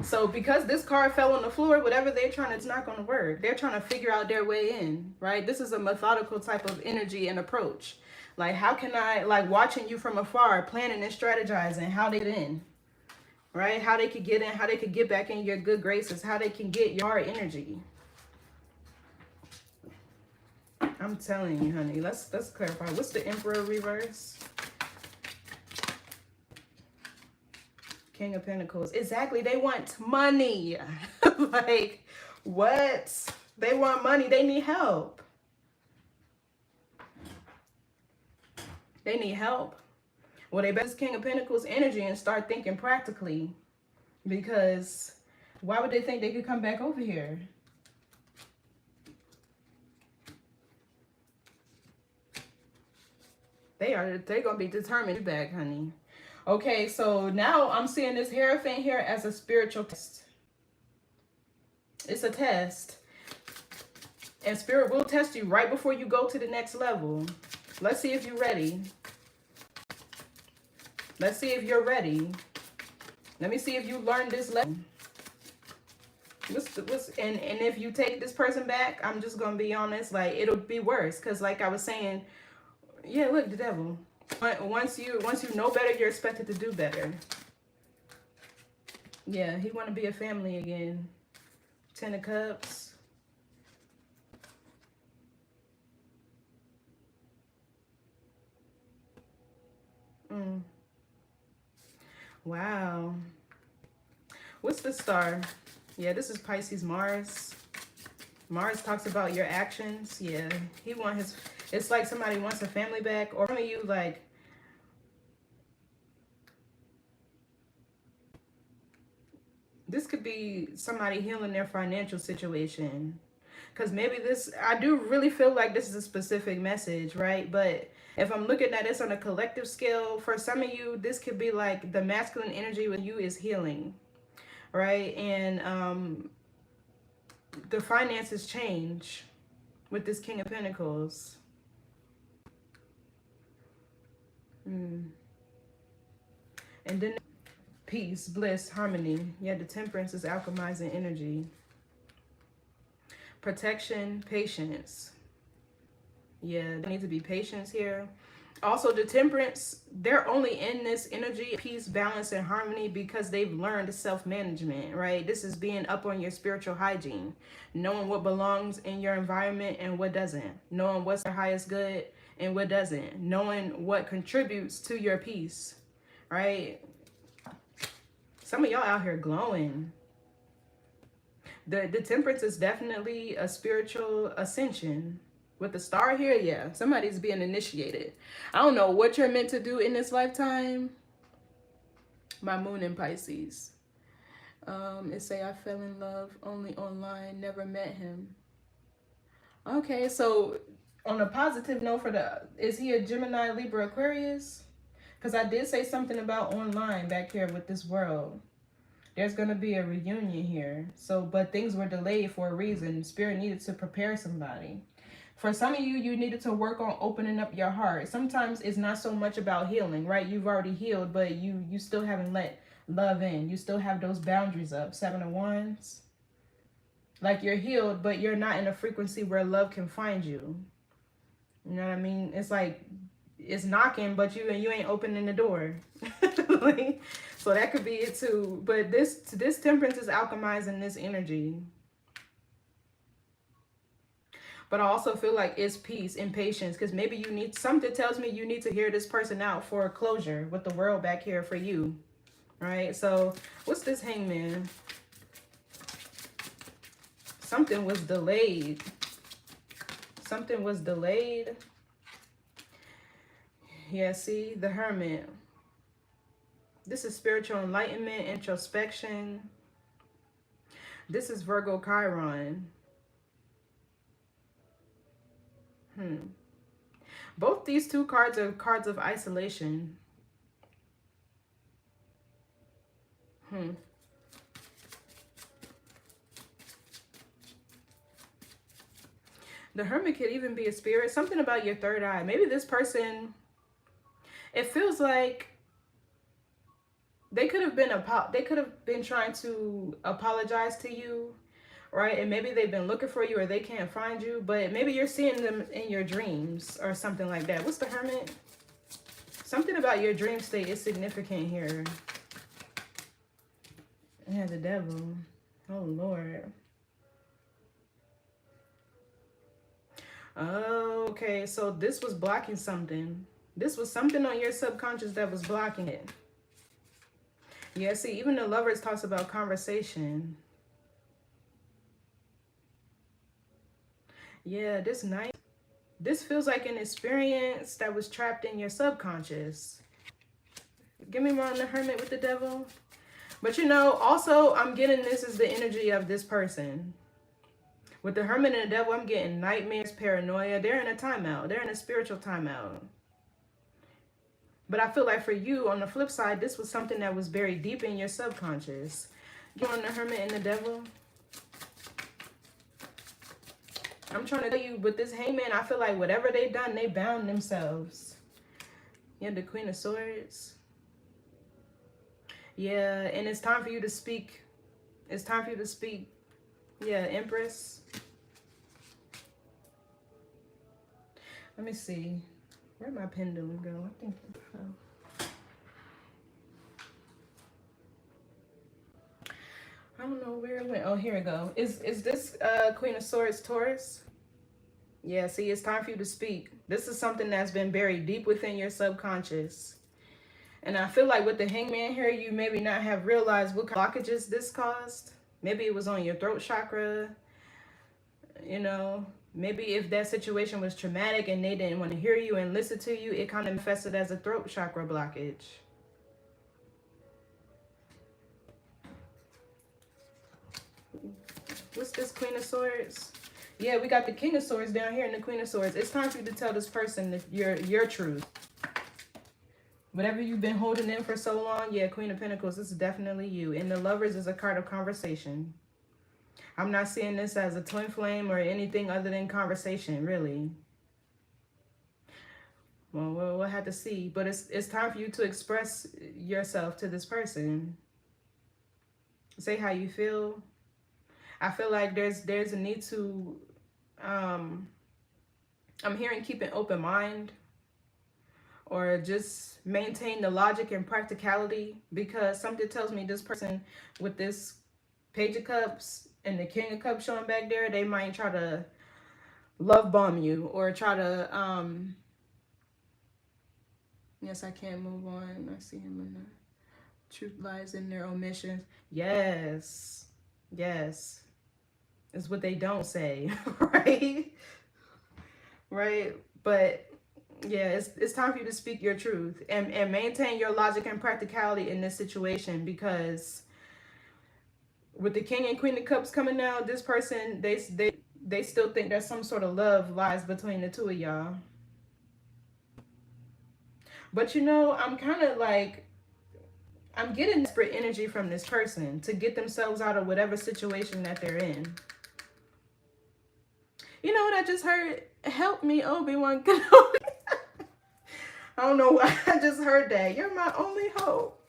So because this card fell on the floor, whatever they're trying to, it's not going to work. They're trying to figure out their way in, right? This is a methodical type of energy and approach. Like, how can I, like, watching you from afar, planning and strategizing how they get in, right? How they could get in, how they could get back in your good graces, how they can get your energy. I'm telling you, honey. Let's clarify. What's the Emperor reverse? King of Pentacles. Exactly. They want money. Like, what? They want money. They need help. They need help. Well, they better King of Pentacles energy and start thinking practically. Because why would they think they could come back over here? They're going to be determined to be back, honey. Okay, so now I'm seeing this Hierophant here as a spiritual test. It's a test. And Spirit will test you right before you go to the next level. Let's see if you're ready. Let's see if you're ready. Let me see if you learned this lesson. And if you take this person back, I'm just going to be honest, like, it'll be worse. Because like I was saying, yeah, look, the devil. Once you know better, you're expected to do better. Yeah, he want to be a family again. 10 of Cups. Wow. What's the star? Yeah, this is Pisces Mars. Mars talks about your actions. Yeah, he want his... It's like somebody wants a family back, or some of you, like, this could be somebody healing their financial situation. Because maybe this, I do really feel like this is a specific message, right? But if I'm looking at this on a collective scale, for some of you, this could be like the masculine energy with you is healing, right? And the finances change with this King of Pentacles. And then peace, bliss, harmony. Yeah, the Temperance is alchemizing energy. Protection, patience. Yeah, there needs to be patience here. Also, the temperance, they're only in this energy, peace, balance, and harmony because they've learned self-management, right? This is being up on your spiritual hygiene, knowing what belongs in your environment and what doesn't, knowing what's the highest good and what doesn't, knowing what contributes to your peace, right? Some of y'all out here glowing. The temperance is definitely a spiritual ascension. With the star here, yeah, somebody's being initiated. I don't know what you're meant to do in this lifetime. My moon in Pisces. It say I fell in love only online, never met him. Okay, so on a positive note for is he a Gemini, Libra, Aquarius? Because I did say something about online back here with this world. There's going to be a reunion here. So, but things were delayed for a reason. Spirit needed to prepare somebody. For some of you, you needed to work on opening up your heart. Sometimes it's not so much about healing, right? You've already healed, but you still haven't let love in. You still have those boundaries up. 7 of Wands. Like you're healed, but you're not in a frequency where love can find you. You know what I mean? It's like it's knocking, but you ain't opening the door. Like, so that could be it too. But this temperance is alchemizing this energy. But I also feel like it's peace and patience, because maybe you need, something tells me you need to hear this person out for closure with the world back here for you. Right? So what's this Hangman? Something was delayed. Something was delayed. Yeah, see, the Hermit. This is spiritual enlightenment, introspection. This is Virgo Chiron. Both these two cards are cards of isolation. The Hermit could even be a spirit. Something about your third eye. Maybe this person, it feels like they could have been trying to apologize to you, right? And maybe they've been looking for you or they can't find you, but maybe you're seeing them in your dreams or something like that. What's the Hermit? Something about your dream state is significant here. Yeah, the Devil. Oh, Lord. Okay, so this was blocking something. This was something on your subconscious that was blocking it. Yeah, see, even the Lovers talks about conversation. Yeah, this night, this feels like an experience that was trapped in your subconscious. Give me more on the Hermit with the Devil. But you know, also, I'm getting this is the energy of this person. With the Hermit and the Devil, I'm getting nightmares, paranoia. They're in a timeout. They're in a spiritual timeout. But I feel like for you, on the flip side, this was something that was buried deep in your subconscious. You on the Hermit and the Devil? I'm trying to tell you, with this Hangman, I feel like whatever they done, they bound themselves. Yeah, the Queen of Swords. Yeah, and it's time for you to speak. It's time for you to speak. Yeah, Empress. Let me see. Where'd my pendulum go? I think it fell. I don't know where it went. Oh, here it go. Is this Queen of Swords Taurus? Yeah, see, it's time for you to speak. This is something that's been buried deep within your subconscious. And I feel like with the Hangman here, you maybe not have realized what kind of blockages this caused. Maybe it was on your throat chakra. You know, maybe if that situation was traumatic and they didn't want to hear you and listen to you, it kind of manifested as a throat chakra blockage. What's this Queen of Swords? Yeah, we got the King of Swords down here and the Queen of Swords. It's time for you to tell this person your truth. Whatever you've been holding in for so long, yeah, Queen of Pentacles, this is definitely you. And the Lovers is a card of conversation. I'm not seeing this as a twin flame or anything other than conversation, really. Well, we'll have to see. But it's time for you to express yourself to this person. Say how you feel. I feel like there's a need to I'm hearing keep an open mind, or just maintain the logic and practicality, because something tells me this person with this Page of Cups and the King of Cups showing back there, they might try to love bomb you or try to yes, I can't move on. I see him in the truth lies in their omissions. Yes. Yes. It's what they don't say, right? Right? But yeah, it's time for you to speak your truth and maintain your logic and practicality in this situation, because with the King and Queen of Cups coming out, this person, they still think there's some sort of love lies between the two of y'all. But you know, I'm kind of like, I'm getting desperate energy from this person to get themselves out of whatever situation that they're in. You know what I just heard? Help me, Obi-Wan Kenobi. I don't know why I just heard that. You're my only hope.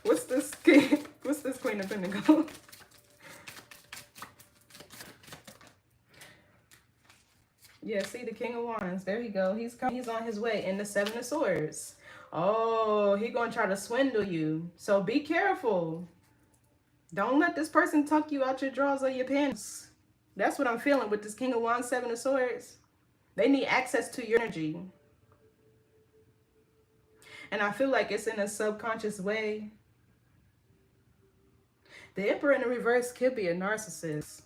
What's this king? What's this Queen of Pentacles? Yeah, see the King of Wands. There you go. He's on his way. And the Seven of Swords. Oh, he gonna try to swindle you. So be careful. Don't let this person tuck you out your drawers or your pants. That's what I'm feeling with this King of Wands, Seven of Swords. They need access to your energy. And I feel like it's in a subconscious way. The Emperor in the reverse could be a narcissist.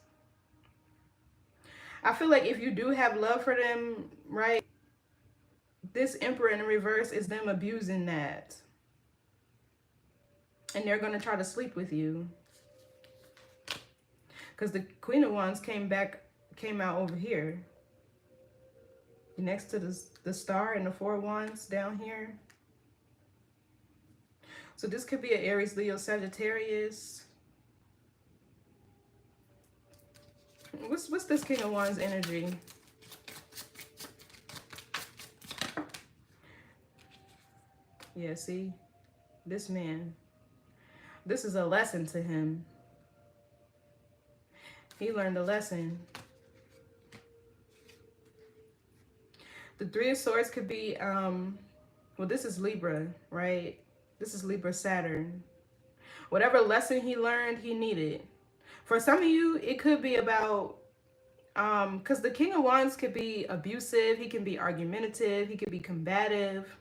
I feel like if you do have love for them, right, this Emperor in the reverse is them abusing that. And they're going to try to sleep with you. Because the Queen of Wands came out over here. Next to the star and the Four of Wands down here. So this could be an Aries, Leo, Sagittarius. What's this King of Wands energy? Yeah, see? This man. This is a lesson to him. He learned a lesson. The Three of Swords could be, well, this is Libra, right? This is Libra Saturn. Whatever lesson he learned, he needed. For some of you, it could be about, because the King of Wands could be abusive. He can be argumentative. He could be combative,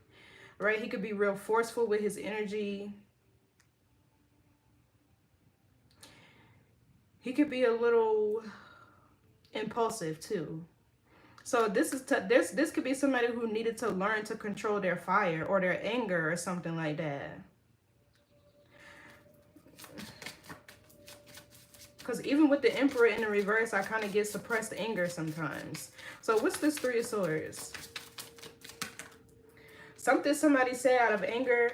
right? He could be real forceful with his energy. He could be a little impulsive too. So this could be somebody who needed to learn to control their fire or their anger or something like that. Because even with the Emperor in the reverse, I kind of get suppressed anger sometimes. So what's this Three of Swords? Something somebody said out of anger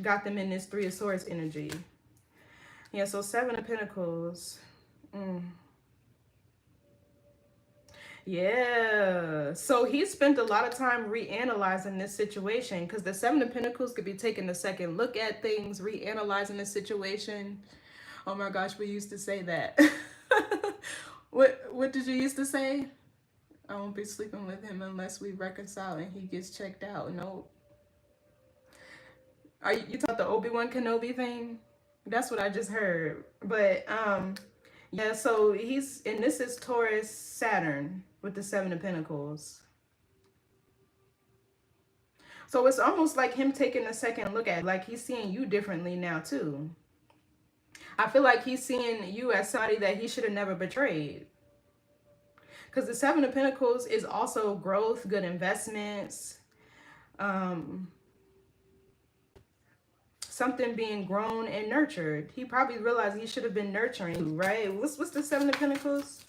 got them in this Three of Swords energy. Yeah, so Seven of Pentacles. Yeah, so he spent a lot of time reanalyzing this situation, because the Seven of Pentacles could be taking a second look at things, reanalyzing the situation. Oh my gosh, we used to say that. What did you used to say? I won't be sleeping with him unless we reconcile and he gets checked out. No. You taught the Obi-Wan Kenobi thing? That's what I just heard. But yeah, so and this is Taurus Saturn with the Seven of Pentacles. So it's almost like him taking a second look at it, like he's seeing you differently now too. I feel like he's seeing you as somebody that he should have never betrayed. Because the Seven of Pentacles is also growth, good investments, something being grown and nurtured. He probably realized he should have been nurturing you, right? What's the Seven of Pentacles?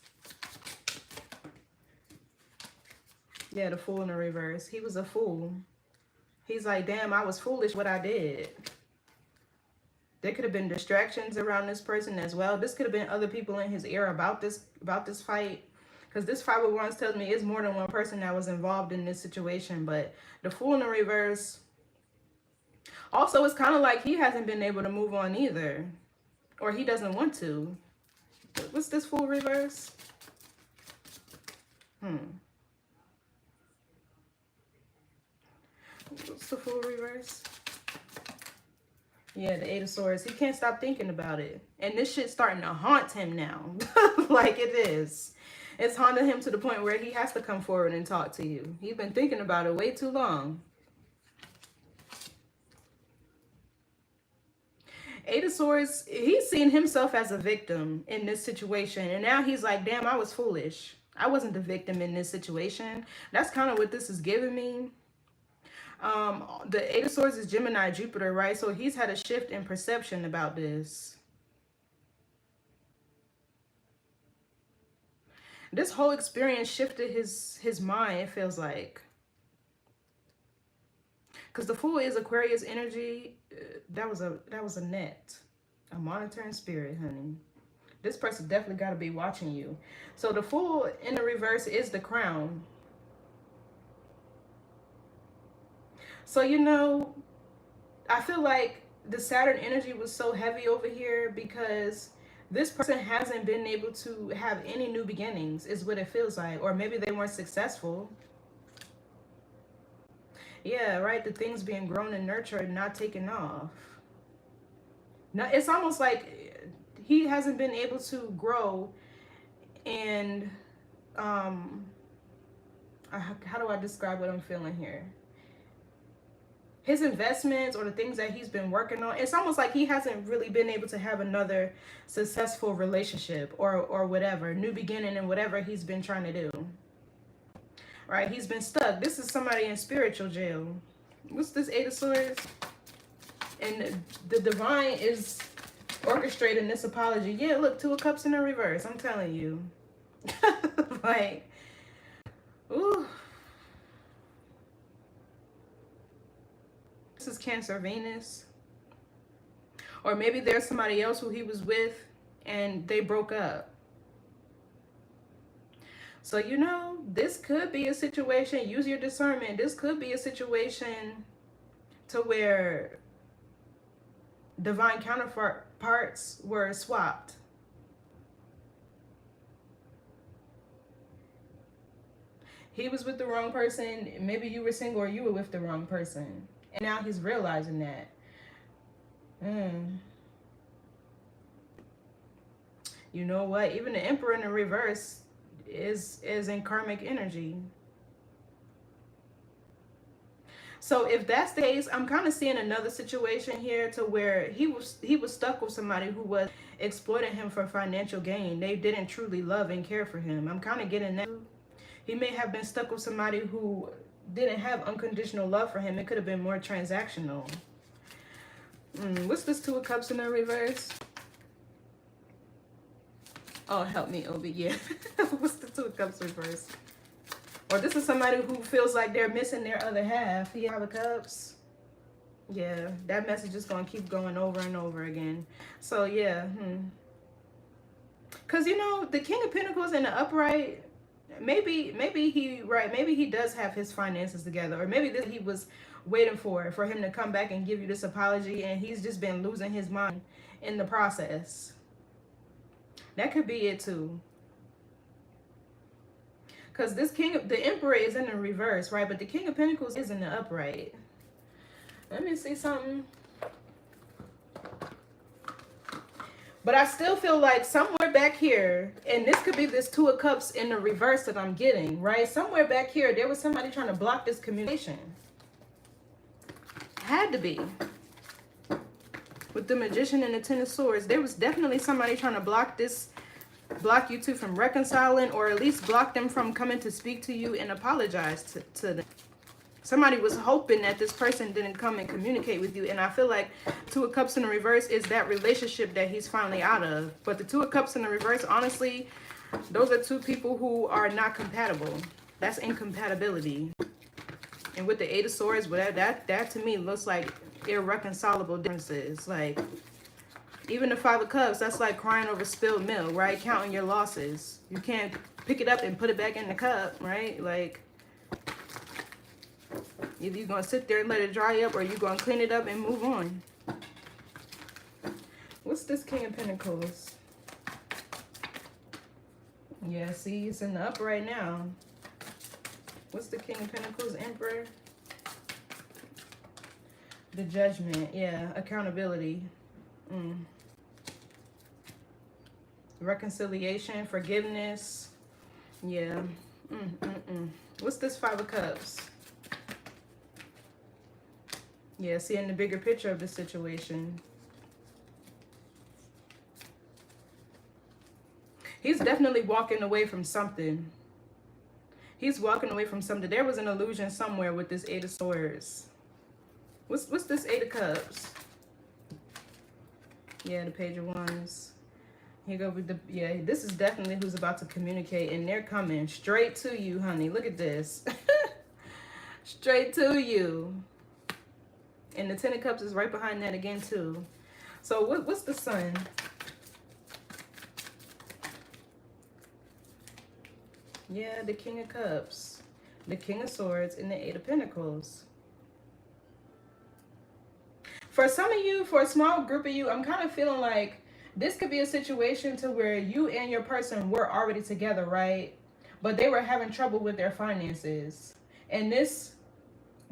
Yeah, the Fool in the reverse. He was a fool. He's like, damn, I was foolish what I did. There could have been distractions around this person as well. This could have been other people in his ear about this fight. Because this Five of Wands tells me it's more than one person that was involved in this situation. But the Fool in the reverse. Also, it's kind of like he hasn't been able to move on either. Or he doesn't want to. What's this Fool reverse? the Fool reverse? Yeah, the Eight of Swords. He can't stop thinking about it. And this shit's starting to haunt him now. Like it is. It's haunting him to the point where he has to come forward and talk to you. He's been thinking about it way too long. Eight of Swords, he's seen himself as a victim in this situation. And now he's like, damn, I was foolish. I wasn't the victim in this situation. That's kind of what this is giving me. The Eight of Swords is Gemini, Jupiter, right? So he's had a shift in perception about this. This whole experience shifted his mind, it feels like. Because the Fool is Aquarius energy. That was a net. A monitoring spirit, honey. This person definitely got to be watching you. So the Fool in the reverse is the Crown. So, you know, I feel like the Saturn energy was so heavy over here because this person hasn't been able to have any new beginnings, is what it feels like. Or maybe they weren't successful. Yeah, right? The things being grown and nurtured, not taken off. Now, it's almost like he hasn't been able to grow and, how do I describe what I'm feeling here? His investments or the things that he's been working on, it's almost like he hasn't really been able to have another successful relationship or whatever, new beginning in whatever he's been trying to do. Right? He's been stuck. This is somebody in spiritual jail. What's this Eight of Swords? And the divine is orchestrating this apology. Yeah, look, Two of Cups in the reverse. I'm telling you. Like, ooh. This is Cancer, Venus. Or maybe there's somebody else who he was with and they broke up. So, you know, this could be a situation, use your discernment. This could be a situation to where divine counterparts were swapped. He was with the wrong person. Maybe you were single or you were with the wrong person. And now he's realizing that. You know what? Even the Emperor in the reverse is in karmic energy. So if that's the case, I'm kind of seeing another situation here to where he was stuck with somebody who was exploiting him for financial gain. They didn't truly love and care for him. I'm kind of getting that. He may have been stuck with somebody who didn't have unconditional love for him. It could have been more transactional. What's this Two of Cups in the reverse? Oh, help me, Obi. Yeah. What's the Two of Cups reverse? Or this is somebody who feels like they're missing their other half. Five of Cups. Yeah, that message is going to keep going over and over again. So, yeah. Because, you know, the King of Pentacles in the upright, maybe he does have his finances together. Or maybe this he was waiting for him to come back and give you this apology. And he's just been losing his mind in the process. That could be it, too. Because this the Emperor is in the reverse, right? But the King of Pentacles is in the upright. Let me see something. But I still feel like somewhere back here, and this could be this Two of Cups in the reverse that I'm getting, right? Somewhere back here, there was somebody trying to block this communication. Had to be. With the Magician and the Ten of Swords, there was definitely somebody trying to block you two from reconciling, or at least block them from coming to speak to you and apologize to them. Somebody was hoping that this person didn't come and communicate with you. And I feel like Two of Cups in the reverse is that relationship that he's finally out of. But the Two of Cups in the reverse, honestly, those are two people who are not compatible. That's incompatibility. And with the Eight of Swords, that to me looks like irreconcilable differences. Like, even the Five of Cups, that's like crying over spilled milk, right? Counting your losses. You can't pick it up and put it back in the cup, right? Like, either you're going to sit there and let it dry up, or you're going to clean it up and move on. What's this King of Pentacles? Yeah, see, it's in the upright now. What's the King of Pentacles, Emperor? The Judgment. Yeah. Accountability. Reconciliation. Forgiveness. Yeah. What's this Five of Cups? Yeah, seeing the bigger picture of the situation. He's definitely walking away from something. He's walking away from something. There was an illusion somewhere with this Eight of Swords. What's this Eight of Cups? Yeah, the Page of Wands. Here go with the, yeah, this is definitely who's about to communicate, and they're coming straight to you, honey. Look at this. Straight to you. And the Ten of Cups is right behind that again, too. So what's the Sun? Yeah, the King of Cups, the King of Swords, and the Eight of Pentacles. For some of you, for a small group of you, I'm kind of feeling like this could be a situation to where you and your person were already together, right? But they were having trouble with their finances. And this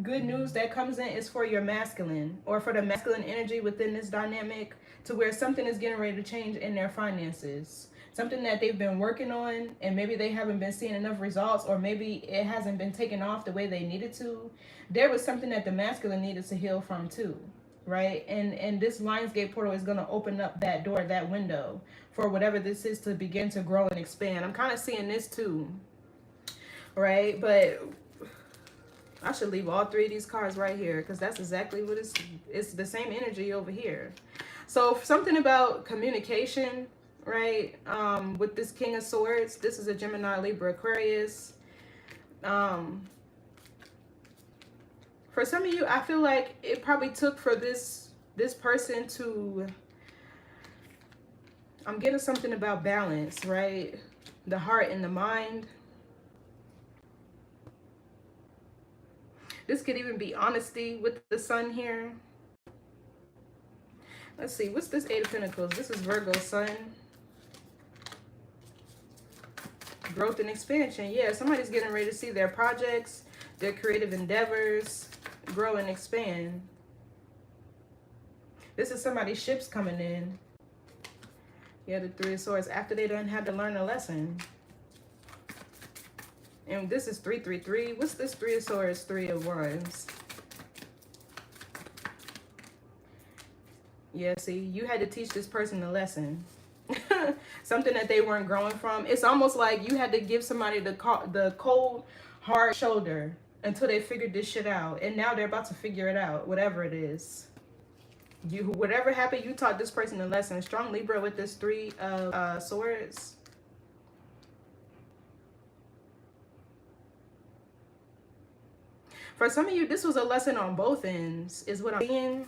good news that comes in is for your masculine, or for the masculine energy within this dynamic, to where something is getting ready to change in their finances. Something that they've been working on, and maybe they haven't been seeing enough results, or maybe it hasn't been taken off the way they needed to. There was something that the masculine needed to heal from too, right? And this Lionsgate portal is going to open up that door, that window, for whatever this is to begin to grow and expand. I'm kind of seeing this too, right? But I should leave all three of these cards right here, because that's exactly what it's the same energy over here. So something about communication, right? With this King of Swords, this is a Gemini, Libra, Aquarius. For some of you, I feel like it probably took for this person to, I'm getting something about balance, right? The heart and the mind. This could even be honesty with the Sun here. Let's see, what's this Eight of Pentacles? This is Virgo Sun. Growth and expansion. Yeah, somebody's getting ready to see their projects, their creative endeavors grow and expand. This is somebody's ships coming in. Yeah, the Three of Swords, after they done had to learn a lesson. And this is 333. What's this Three of Swords, Three of Wands? Yeah, see, you had to teach this person a lesson. Something that they weren't growing from. It's almost like you had to give somebody the cold, hard shoulder until they figured this shit out. And now they're about to figure it out, whatever it is. Whatever happened, you taught this person a lesson. Strong Libra with this Three of Swords. For some of you, this was a lesson on both ends, is what I'm seeing.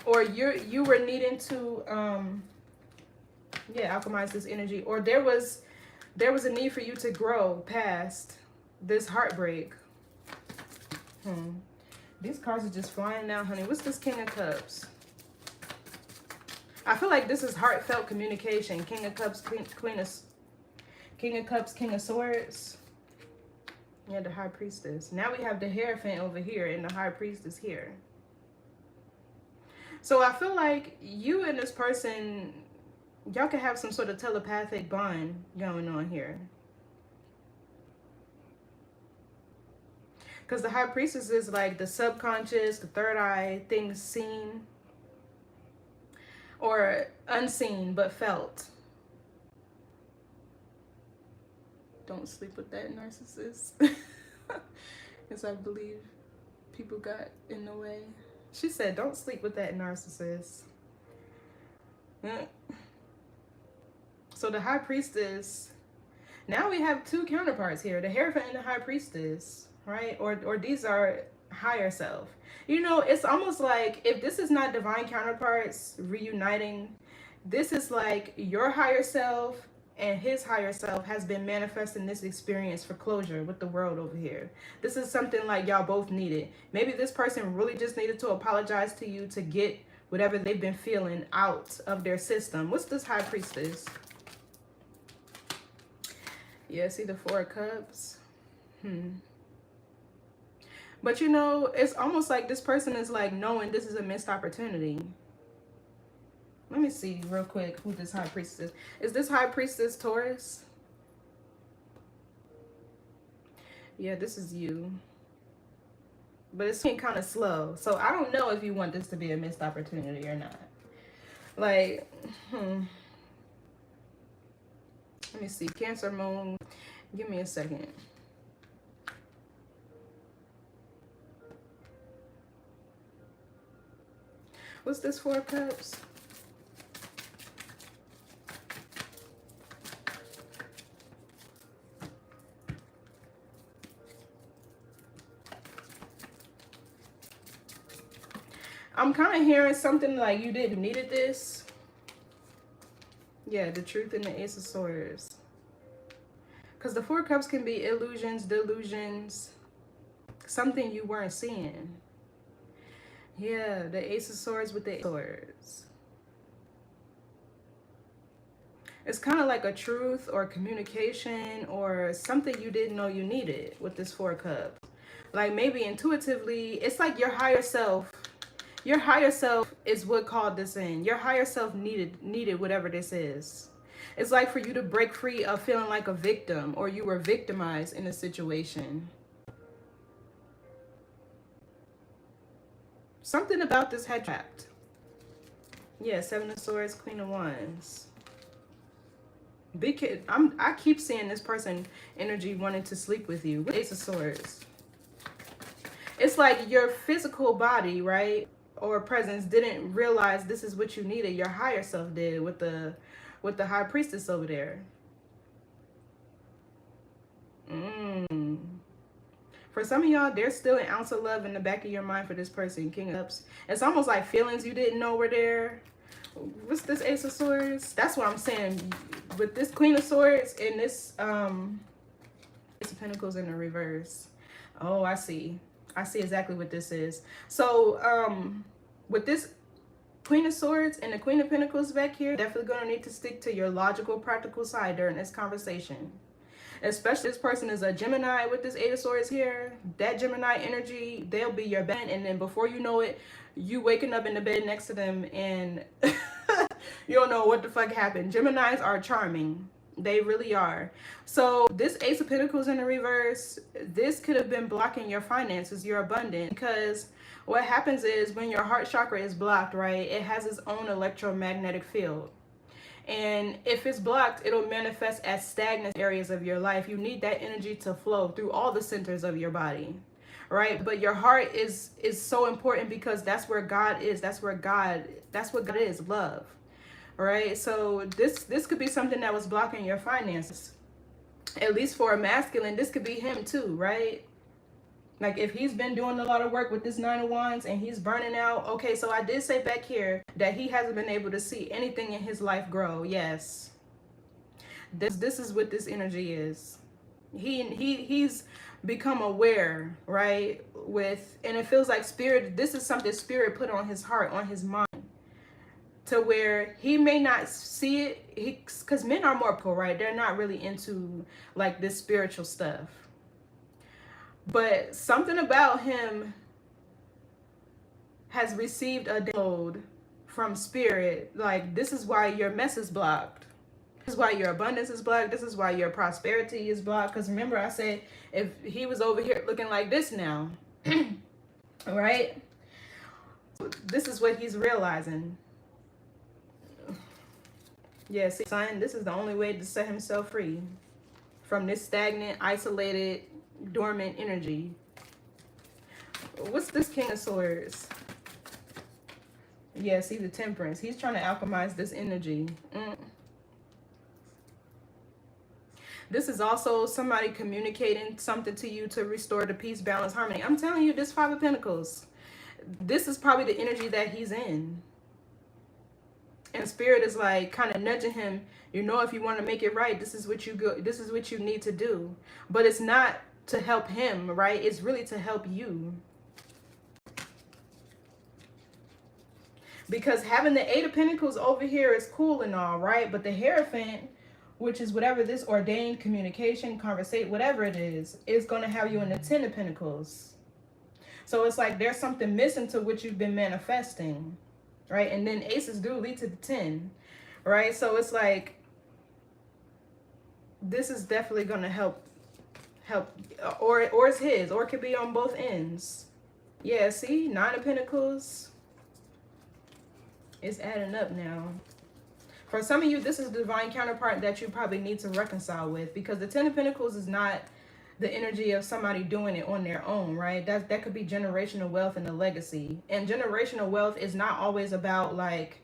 Or you were needing to alchemize this energy, or there was a need for you to grow past this heartbreak. These cards are just flying now, honey. What's this King of Cups? I feel like this is heartfelt communication. King of Cups, King of Cups, King of Swords. Yeah, the High Priestess. Now we have the Hierophant over here and the High Priestess here. So I feel like you and this person, y'all can have some sort of telepathic bond going on here. Because the High Priestess is like the subconscious, the third eye, things seen or unseen but felt. Don't sleep with that narcissist. Because I believe people got in the way. She said, don't sleep with that narcissist. So the High Priestess, now we have two counterparts here, the Hierophant and the High Priestess, right? Or these are higher self. You know, it's almost like if this is not divine counterparts reuniting, this is like your higher self and his higher self has been manifesting this experience for closure with the world over here. This is something like y'all both needed. Maybe this person really just needed to apologize to you to get whatever they've been feeling out of their system. What's this High Priestess? Yeah, see the Four of Cups? But you know, it's almost like this person is like knowing this is a missed opportunity. Let me see real quick who this high priestess is. Is this high priestess Taurus? Yeah, this is you. But it's been kind of slow. So I don't know if you want this to be a missed opportunity or not. Like, let me see. Cancer moon. Give me a second. What's this, 4 of Cups? I'm kind of hearing something like you didn't needed this. Yeah, the Truth and the Ace of Swords. Because the 4 of Cups can be illusions, delusions, something you weren't seeing. Yeah, the Ace of Swords with the Swords. It's kind of like a truth or communication or something you didn't know you needed with this 4 of Cups. Like maybe intuitively, it's like your higher self. Your higher self is what called this in. Your higher self needed whatever this is. It's like for you to break free of feeling like a victim or you were victimized in a situation. Something about this had trapped. Yeah, 7 of Swords, Queen of Wands. Big kid. I keep seeing this person energy wanting to sleep with you. Ace of Swords. It's like your physical body, right? Or presence didn't realize this is what you needed. Your higher self did with the high priestess over there. For some of y'all, there's still an ounce of love in the back of your mind for this person. King of Cups. It's almost like feelings you didn't know were there. What's this, Ace of Swords? That's what I'm saying. With this Queen of Swords and this Ace of Pentacles in the reverse. Oh, I see. I see exactly what this is. So, with this Queen of Swords and the Queen of Pentacles back here, definitely going to need to stick to your logical, practical side during this conversation. Especially this person is a Gemini with this 8 of Swords here. That Gemini energy, they'll be your bed. And then before you know it, you waking up in the bed next to them and you don't know what the fuck happened. Geminis are charming. They really are. So this Ace of Pentacles in the reverse, this could have been blocking your finances, your abundance. Because what happens is when your heart chakra is blocked, right, it has its own electromagnetic field. And if it's blocked, it'll manifest as stagnant areas of your life. You need that energy to flow through all the centers of your body, right? But your heart is so important because that's where God is. That's what God is, love. Right? So this could be something that was blocking your finances. At least for a masculine, this could be him too, right? Like if he's been doing a lot of work with this 9 of Wands and he's burning out. Okay, so I did say back here that he hasn't been able to see anything in his life grow. Yes. This is what this energy is. He's become aware, right? And it feels like spirit, this is something spirit put on his heart, on his mind. To where he may not see it, because men are more poor, right? They're not really into like this spiritual stuff. But something about him has received a download from spirit. Like, this is why your mess is blocked. This is why your abundance is blocked. This is why your prosperity is blocked. Because remember I said, if he was over here looking like this now, right? This is what he's realizing. Yeah, see, son, this is the only way to set himself free from this stagnant, isolated, dormant energy. What's this King of Swords? Yeah, see the Temperance. He's trying to alchemize this energy. This is also somebody communicating something to you to restore the peace, balance, harmony. I'm telling you, this 5 of Pentacles, this is probably the energy that he's in. And spirit is like kind of nudging him, you know, if you want to make it right, this is what you need to do. But it's not to help him, right? It's really to help you. Because having the 8 of Pentacles over here is cool and all, right? But the Hierophant, which is whatever this ordained communication, conversate, whatever it is going to have you in the 10 of Pentacles. So it's like there's something missing to what you've been manifesting, right? And then aces do lead to the 10, right? So it's like this is definitely going to help, or it's his, or it could be on both ends. Yeah, see, 9 of Pentacles is adding up now. For some of you, this is the divine counterpart that you probably need to reconcile with, because the 10 of Pentacles is not the energy of somebody doing it on their own, right? That could be generational wealth and a legacy. And generational wealth is not always about like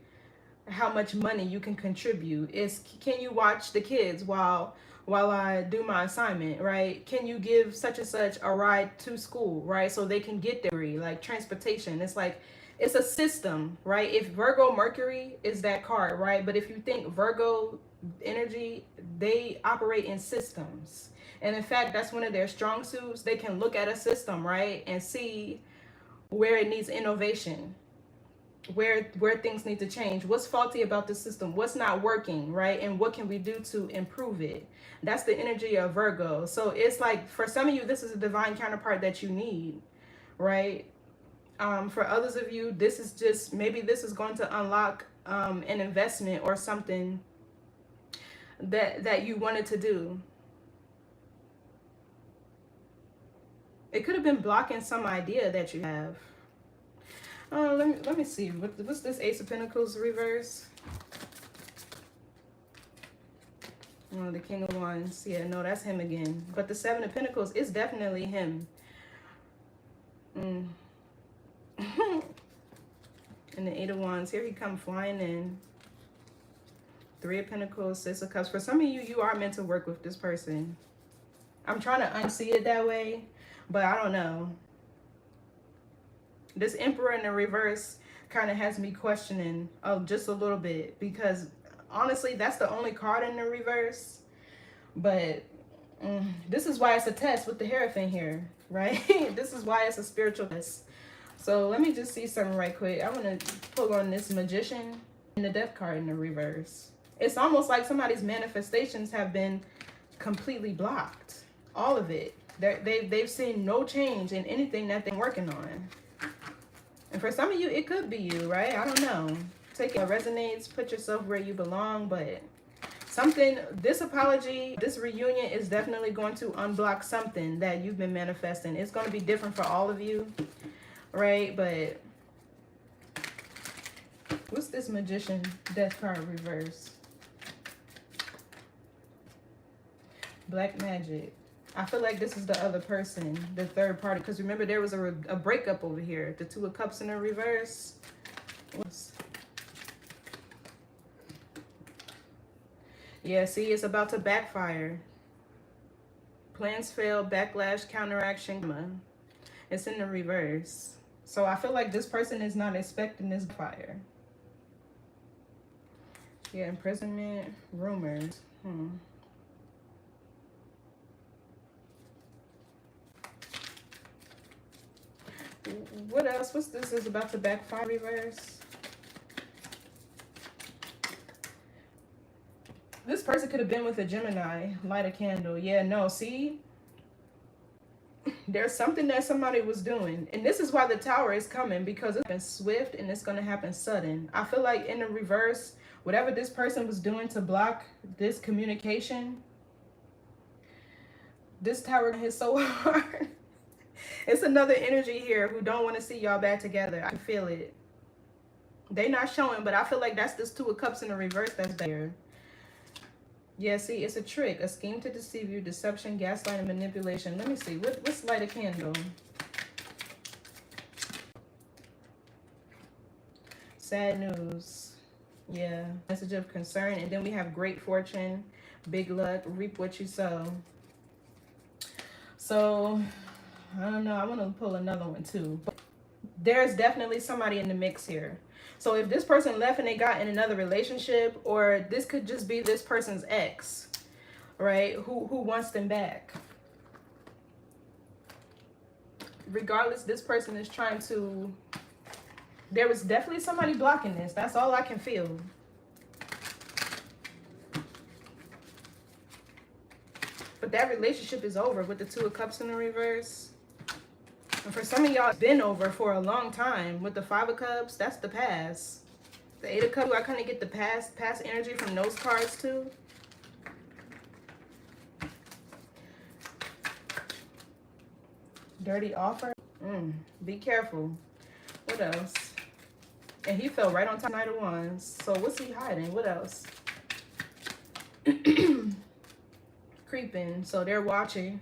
how much money you can contribute. It's, can you watch the kids while I do my assignment, right? Can you give such and such a ride to school, right? So they can get there, like transportation. It's like, it's a system, right? If Virgo Mercury is that card, right? But if you think Virgo energy, they operate in systems. And in fact, that's one of their strong suits. They can look at a system, right? And see where it needs innovation, where things need to change, what's faulty about the system, what's not working, right? And what can we do to improve it? That's the energy of Virgo. So it's like, for some of you, this is a divine counterpart that you need, right? For others of you, this is just, maybe this is going to unlock an investment or something that you wanted to do. It could have been blocking some idea that you have. Let me see. What's this Ace of Pentacles reverse? Oh, the King of Wands. Yeah, no, that's him again. But the 7 of Pentacles is definitely him. And the 8 of Wands. Here he come flying in. 3 of Pentacles, 6 of Cups. For some of you, you are meant to work with this person. I'm trying to unsee it that way, but I don't know. This Emperor in the reverse kind of has me questioning just a little bit, because honestly, that's the only card in the reverse. But this is why it's a test with the Hierophant here, right? This is why it's a spiritual test. So let me just see something right quick. I want to pull on this Magician and the Death card in the reverse. It's almost like somebody's manifestations have been completely blocked. All of it. They've seen no change in anything that they're working on. And for some of you, it could be you, right? I don't know. Take it resonates, put yourself where you belong, but something, this apology, this reunion is definitely going to unblock something that you've been manifesting. It's going to be different for all of you, right? But what's this Magician Death card reverse? Black Magic. I feel like this is the other person, the third party. Because remember, there was a breakup over here. The 2 of Cups in the reverse. Yeah, see, it's about to backfire. Plans fail, backlash, counteraction. It's in the reverse. So I feel like this person is not expecting this fire. Yeah, imprisonment, rumors. What else? What's this is about to backfire reverse? This person could have been with a Gemini. Light a candle. Yeah, no, see? There's something that somebody was doing. And this is why the Tower is coming, because it's been swift and it's going to happen sudden. I feel like in the reverse, whatever this person was doing to block this communication, this Tower hit so hard. It's another energy here who don't want to see y'all back together. I can feel it. They not showing, but I feel like that's this 2 of Cups in the reverse that's there. Yeah, see, it's a trick, a scheme to deceive you, deception, gaslight, and manipulation. Let me see. Let's light a candle. Sad news. Yeah, message of concern. And then we have great fortune, big luck, reap what you sow. So I don't know. I want to pull another one too. But there's definitely somebody in the mix here. So if this person left and they got in another relationship, or this could just be this person's ex, right? Who wants them back. Regardless, this person is trying to... There was definitely somebody blocking this. That's all I can feel. But that relationship is over with the 2 of Cups in the reverse. And for some of y'all, it's been over for a long time. With the Five of Cups, that's the past. The Eight of Cups, I kind of get the past energy from those cards too. Dirty offer. Be careful. What else? And he fell right on top of Knight of Wands. So what's he hiding? What else? Creeping. So they're watching.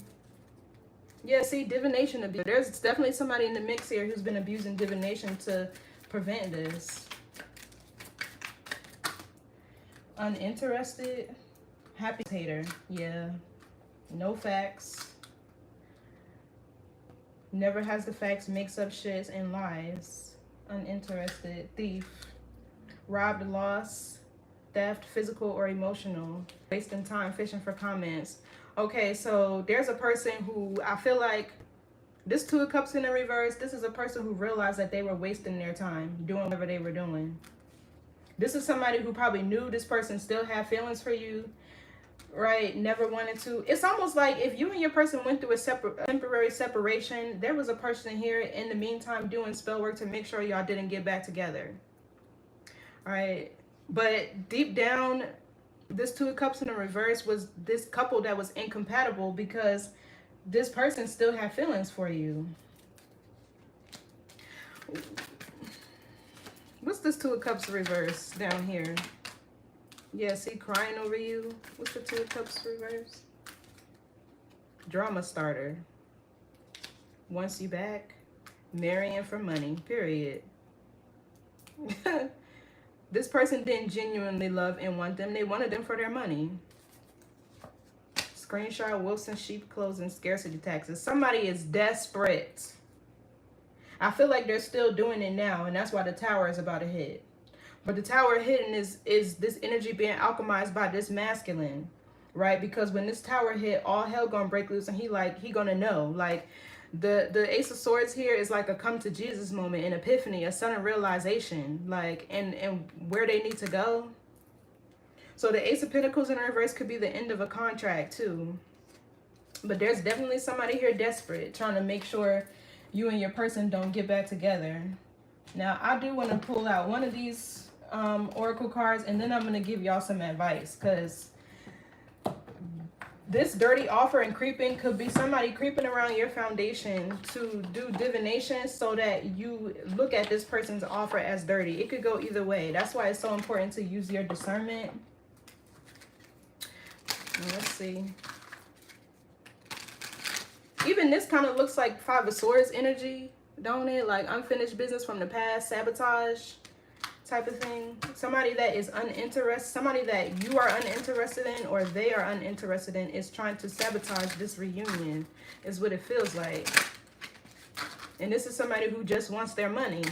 Yeah, see, divination abuse. There's definitely somebody in the mix here who's been abusing divination to prevent this. Uninterested. Happy hater. Yeah. No facts. Never has the facts, makes up shits and lies. Uninterested. Thief. Robbed, lost, theft, physical or emotional. Wasting time fishing for comments. Okay, so there's a person who I feel like this Two of Cups in the reverse. This is a person who realized that they were wasting their time doing whatever they were doing. This is somebody who probably knew this person still had feelings for you, right? Never wanted to. It's almost like if you and your person went through a temporary separation, there was a person here in the meantime doing spell work to make sure y'all didn't get back together. All right, but deep down, this Two of Cups in the reverse was this couple that was incompatible because this person still had feelings for you. What's this Two of Cups reverse down here? Yeah, see, crying over you. What's the Two of Cups reverse? Drama starter. Wants you back. Marrying for money, period. This person didn't genuinely love and want them. They wanted them for their money. Screenshot Wilson sheep clothes and scarcity taxes. Somebody is desperate. I feel like they're still doing it now, and that's why the Tower is about to hit. But the Tower hitting is this energy being alchemized by this masculine, right? Because when this Tower hit, all hell gonna break loose, and he gonna know. Like the Ace of Swords here is like a come to Jesus moment, an epiphany, a sudden realization, like and where they need to go. So the Ace of Pentacles in reverse could be the end of a contract too. But there's definitely somebody here desperate, trying to make sure you and your person don't get back together. Now, I do want to pull out one of these oracle cards, and then I'm going to give y'all some advice, because this dirty offer and creeping could be somebody creeping around your foundation to do divination so that you look at this person's offer as dirty. It could go either way. That's why it's so important to use your discernment. Let's see. Even this kind of looks like Five of Swords energy, don't it? Like unfinished business from the past, sabotage type of thing. Somebody that is uninterested, somebody that you are uninterested in or they are uninterested in is trying to sabotage this reunion, is what it feels like. And this is somebody who just wants their money.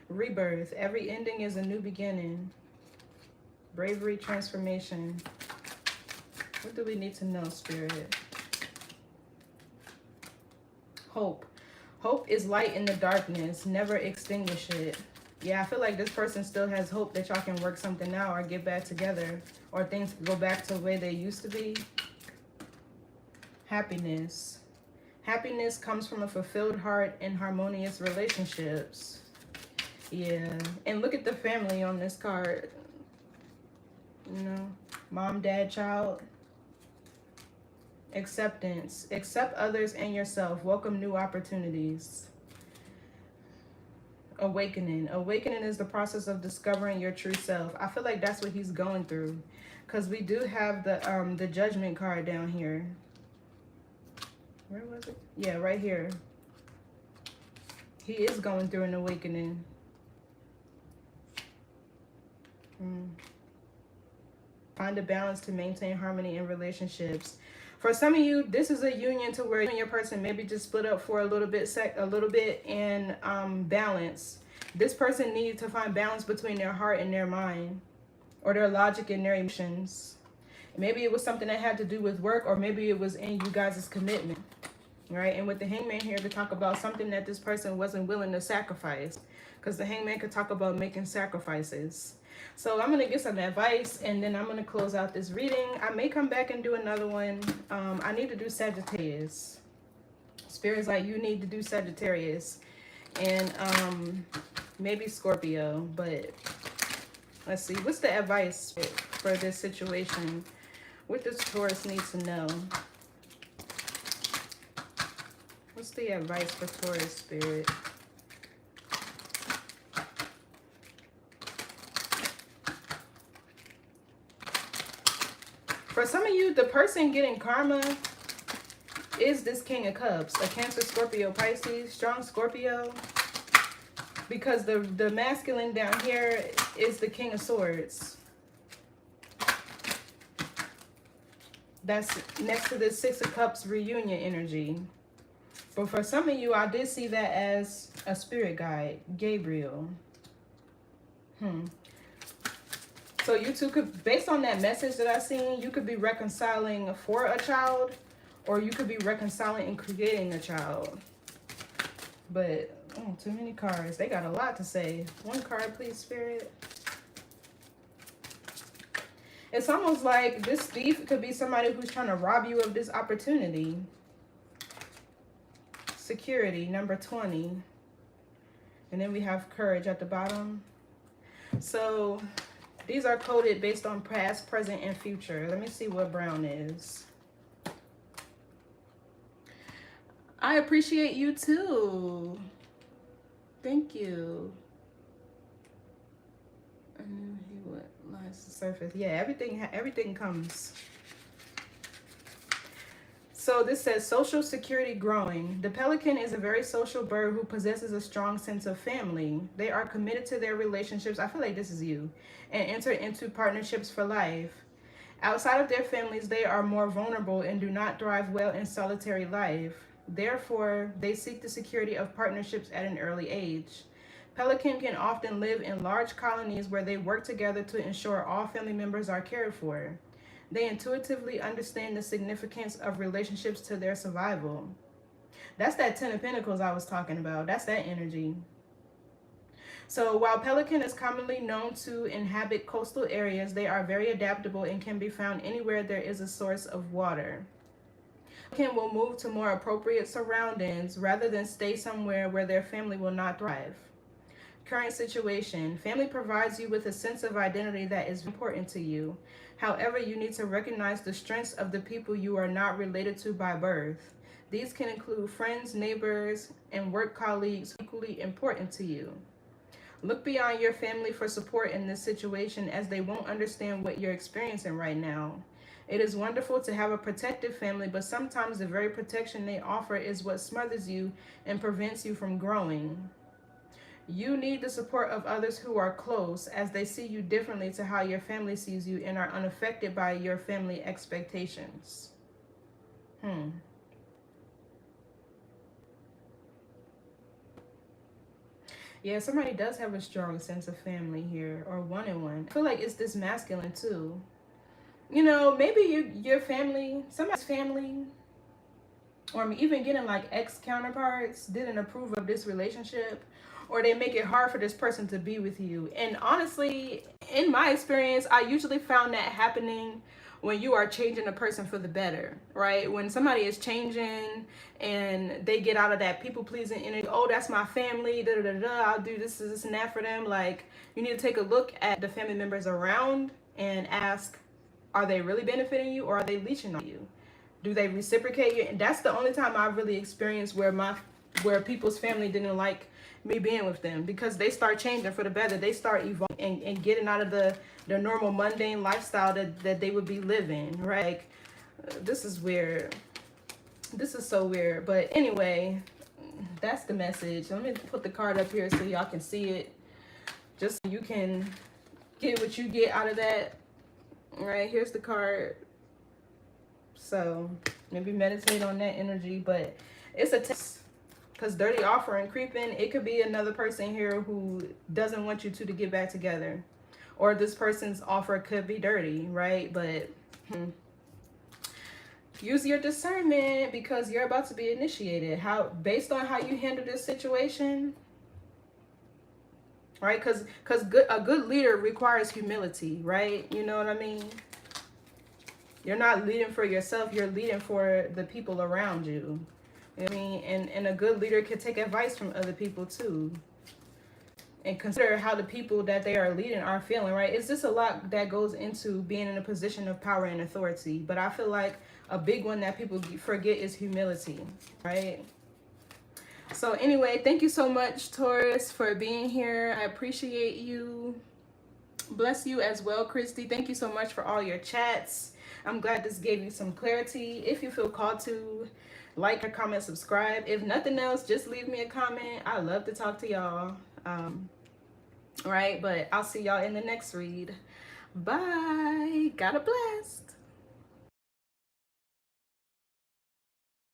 Rebirth. Every ending is a new beginning. Bravery, transformation. What do we need to know, Spirit? Hope. Hope is light in the darkness. Never extinguish it. Yeah, I feel like this person still has hope that y'all can work something out or get back together, or things can go back to the way they used to be. Happiness. Happiness comes from a fulfilled heart and harmonious relationships. Yeah, and look at the family on this card. You know, mom, dad, child. Acceptance. Accept others and yourself. Welcome new opportunities. Awakening. Awakening is the process of discovering your true self. I feel like that's what he's going through, because we do have the Judgment card down here. Where was it? Yeah, right here. He is going through an awakening. Find a balance to maintain harmony in relationships. For some of you, this is a union to where you and your person maybe just split up for a little bit and balance. This person needs to find balance between their heart and their mind, or their logic and their emotions. Maybe it was something that had to do with work, or maybe it was in you guys' commitment, right? And with the Hangman here, to talk about something that this person wasn't willing to sacrifice, because the Hangman could talk about making sacrifices. So I'm going to get some advice, and then I'm going to close out this reading. I may come back and do another one. I need to do Sagittarius. Spirit's like, you need to do Sagittarius. And maybe Scorpio. But let's see. What's the advice for this situation? What does Taurus need to know? What's the advice for Taurus, Spirit? For some of you, the person getting karma is this King of Cups. A Cancer, Scorpio, Pisces, strong Scorpio. Because the masculine down here is the King of Swords. That's next to the Six of Cups reunion energy. But for some of you, I did see that as a spirit guide, Gabriel. So you two could, based on that message that I seen, you could be reconciling for a child, or you could be reconciling and creating a child. But, oh, too many cards. They got a lot to say. One card, please, Spirit. It's almost like this thief could be somebody who's trying to rob you of this opportunity. Security, number 20. And then we have courage at the bottom. So these are coded based on past, present, and future. Let me see what brown is. I appreciate you too. Thank you. And what lies the surface? Yeah, everything comes. So this says social security growing. The pelican is a very social bird who possesses a strong sense of family. They are committed to their relationships. I feel like this is you. And enter into partnerships for life. Outside of their families, they are more vulnerable and do not thrive well in solitary life. Therefore, they seek the security of partnerships at an early age. Pelican can often live in large colonies where they work together to ensure all family members are cared for. They intuitively understand the significance of relationships to their survival. That's that 10 of Pentacles I was talking about. That's that energy. So while pelican is commonly known to inhabit coastal areas, they are very adaptable and can be found anywhere there is a source of water. Pelican will move to more appropriate surroundings rather than stay somewhere where their family will not thrive. Current situation. Family provides you with a sense of identity that is important to you. However, you need to recognize the strengths of the people you are not related to by birth. These can include friends, neighbors, and work colleagues equally important to you. Look beyond your family for support in this situation, as they won't understand what you're experiencing right now. It is wonderful to have a protective family, but sometimes the very protection they offer is what smothers you and prevents you from growing. You need the support of others who are close, as they see you differently to how your family sees you and are unaffected by your family expectations. Yeah, somebody does have a strong sense of family here, or one-on-one. I feel like it's this masculine too. You know, maybe your family, somebody's family, or even getting like ex-counterparts didn't approve of this relationship, or they make it hard for this person to be with you. And honestly, in my experience, I usually found that happening when you are changing a person for the better, right? When somebody is changing and they get out of that people-pleasing energy, oh, that's my family, I'll do this and that for them. Like, you need to take a look at the family members around and ask, are they really benefiting you, or are they leeching on you? Do they reciprocate you? And that's the only time I've really experienced where people's family didn't like me being with them, because they start changing for the better. They start evolving and getting out of the normal mundane lifestyle that they would be living, right? This is weird. This is so weird. But anyway, that's the message. Let me put the card up here so y'all can see it, just so you can get what you get out of that. All right, here's the card. So maybe meditate on that energy, but it's a test. Because dirty offer and creeping, it could be another person here who doesn't want you two to get back together. Or this person's offer could be dirty, right? But use your discernment, because you're about to be initiated. Based on how you handle this situation, right? Because a good leader requires humility, right? You know what I mean? You're not leading for yourself, you're leading for the people around you. You know what I mean? And a good leader can take advice from other people too. And consider how the people that they are leading are feeling, right? It's just a lot that goes into being in a position of power and authority. But I feel like a big one that people forget is humility, right? So anyway, thank you so much, Taurus, for being here. I appreciate you. Bless you as well, Christy. Thank you so much for all your chats. I'm glad this gave you some clarity. If you feel called to, like, or comment, subscribe. If nothing else, just leave me a comment. I love to talk to y'all. Right, but I'll see y'all in the next read. Bye. God bless.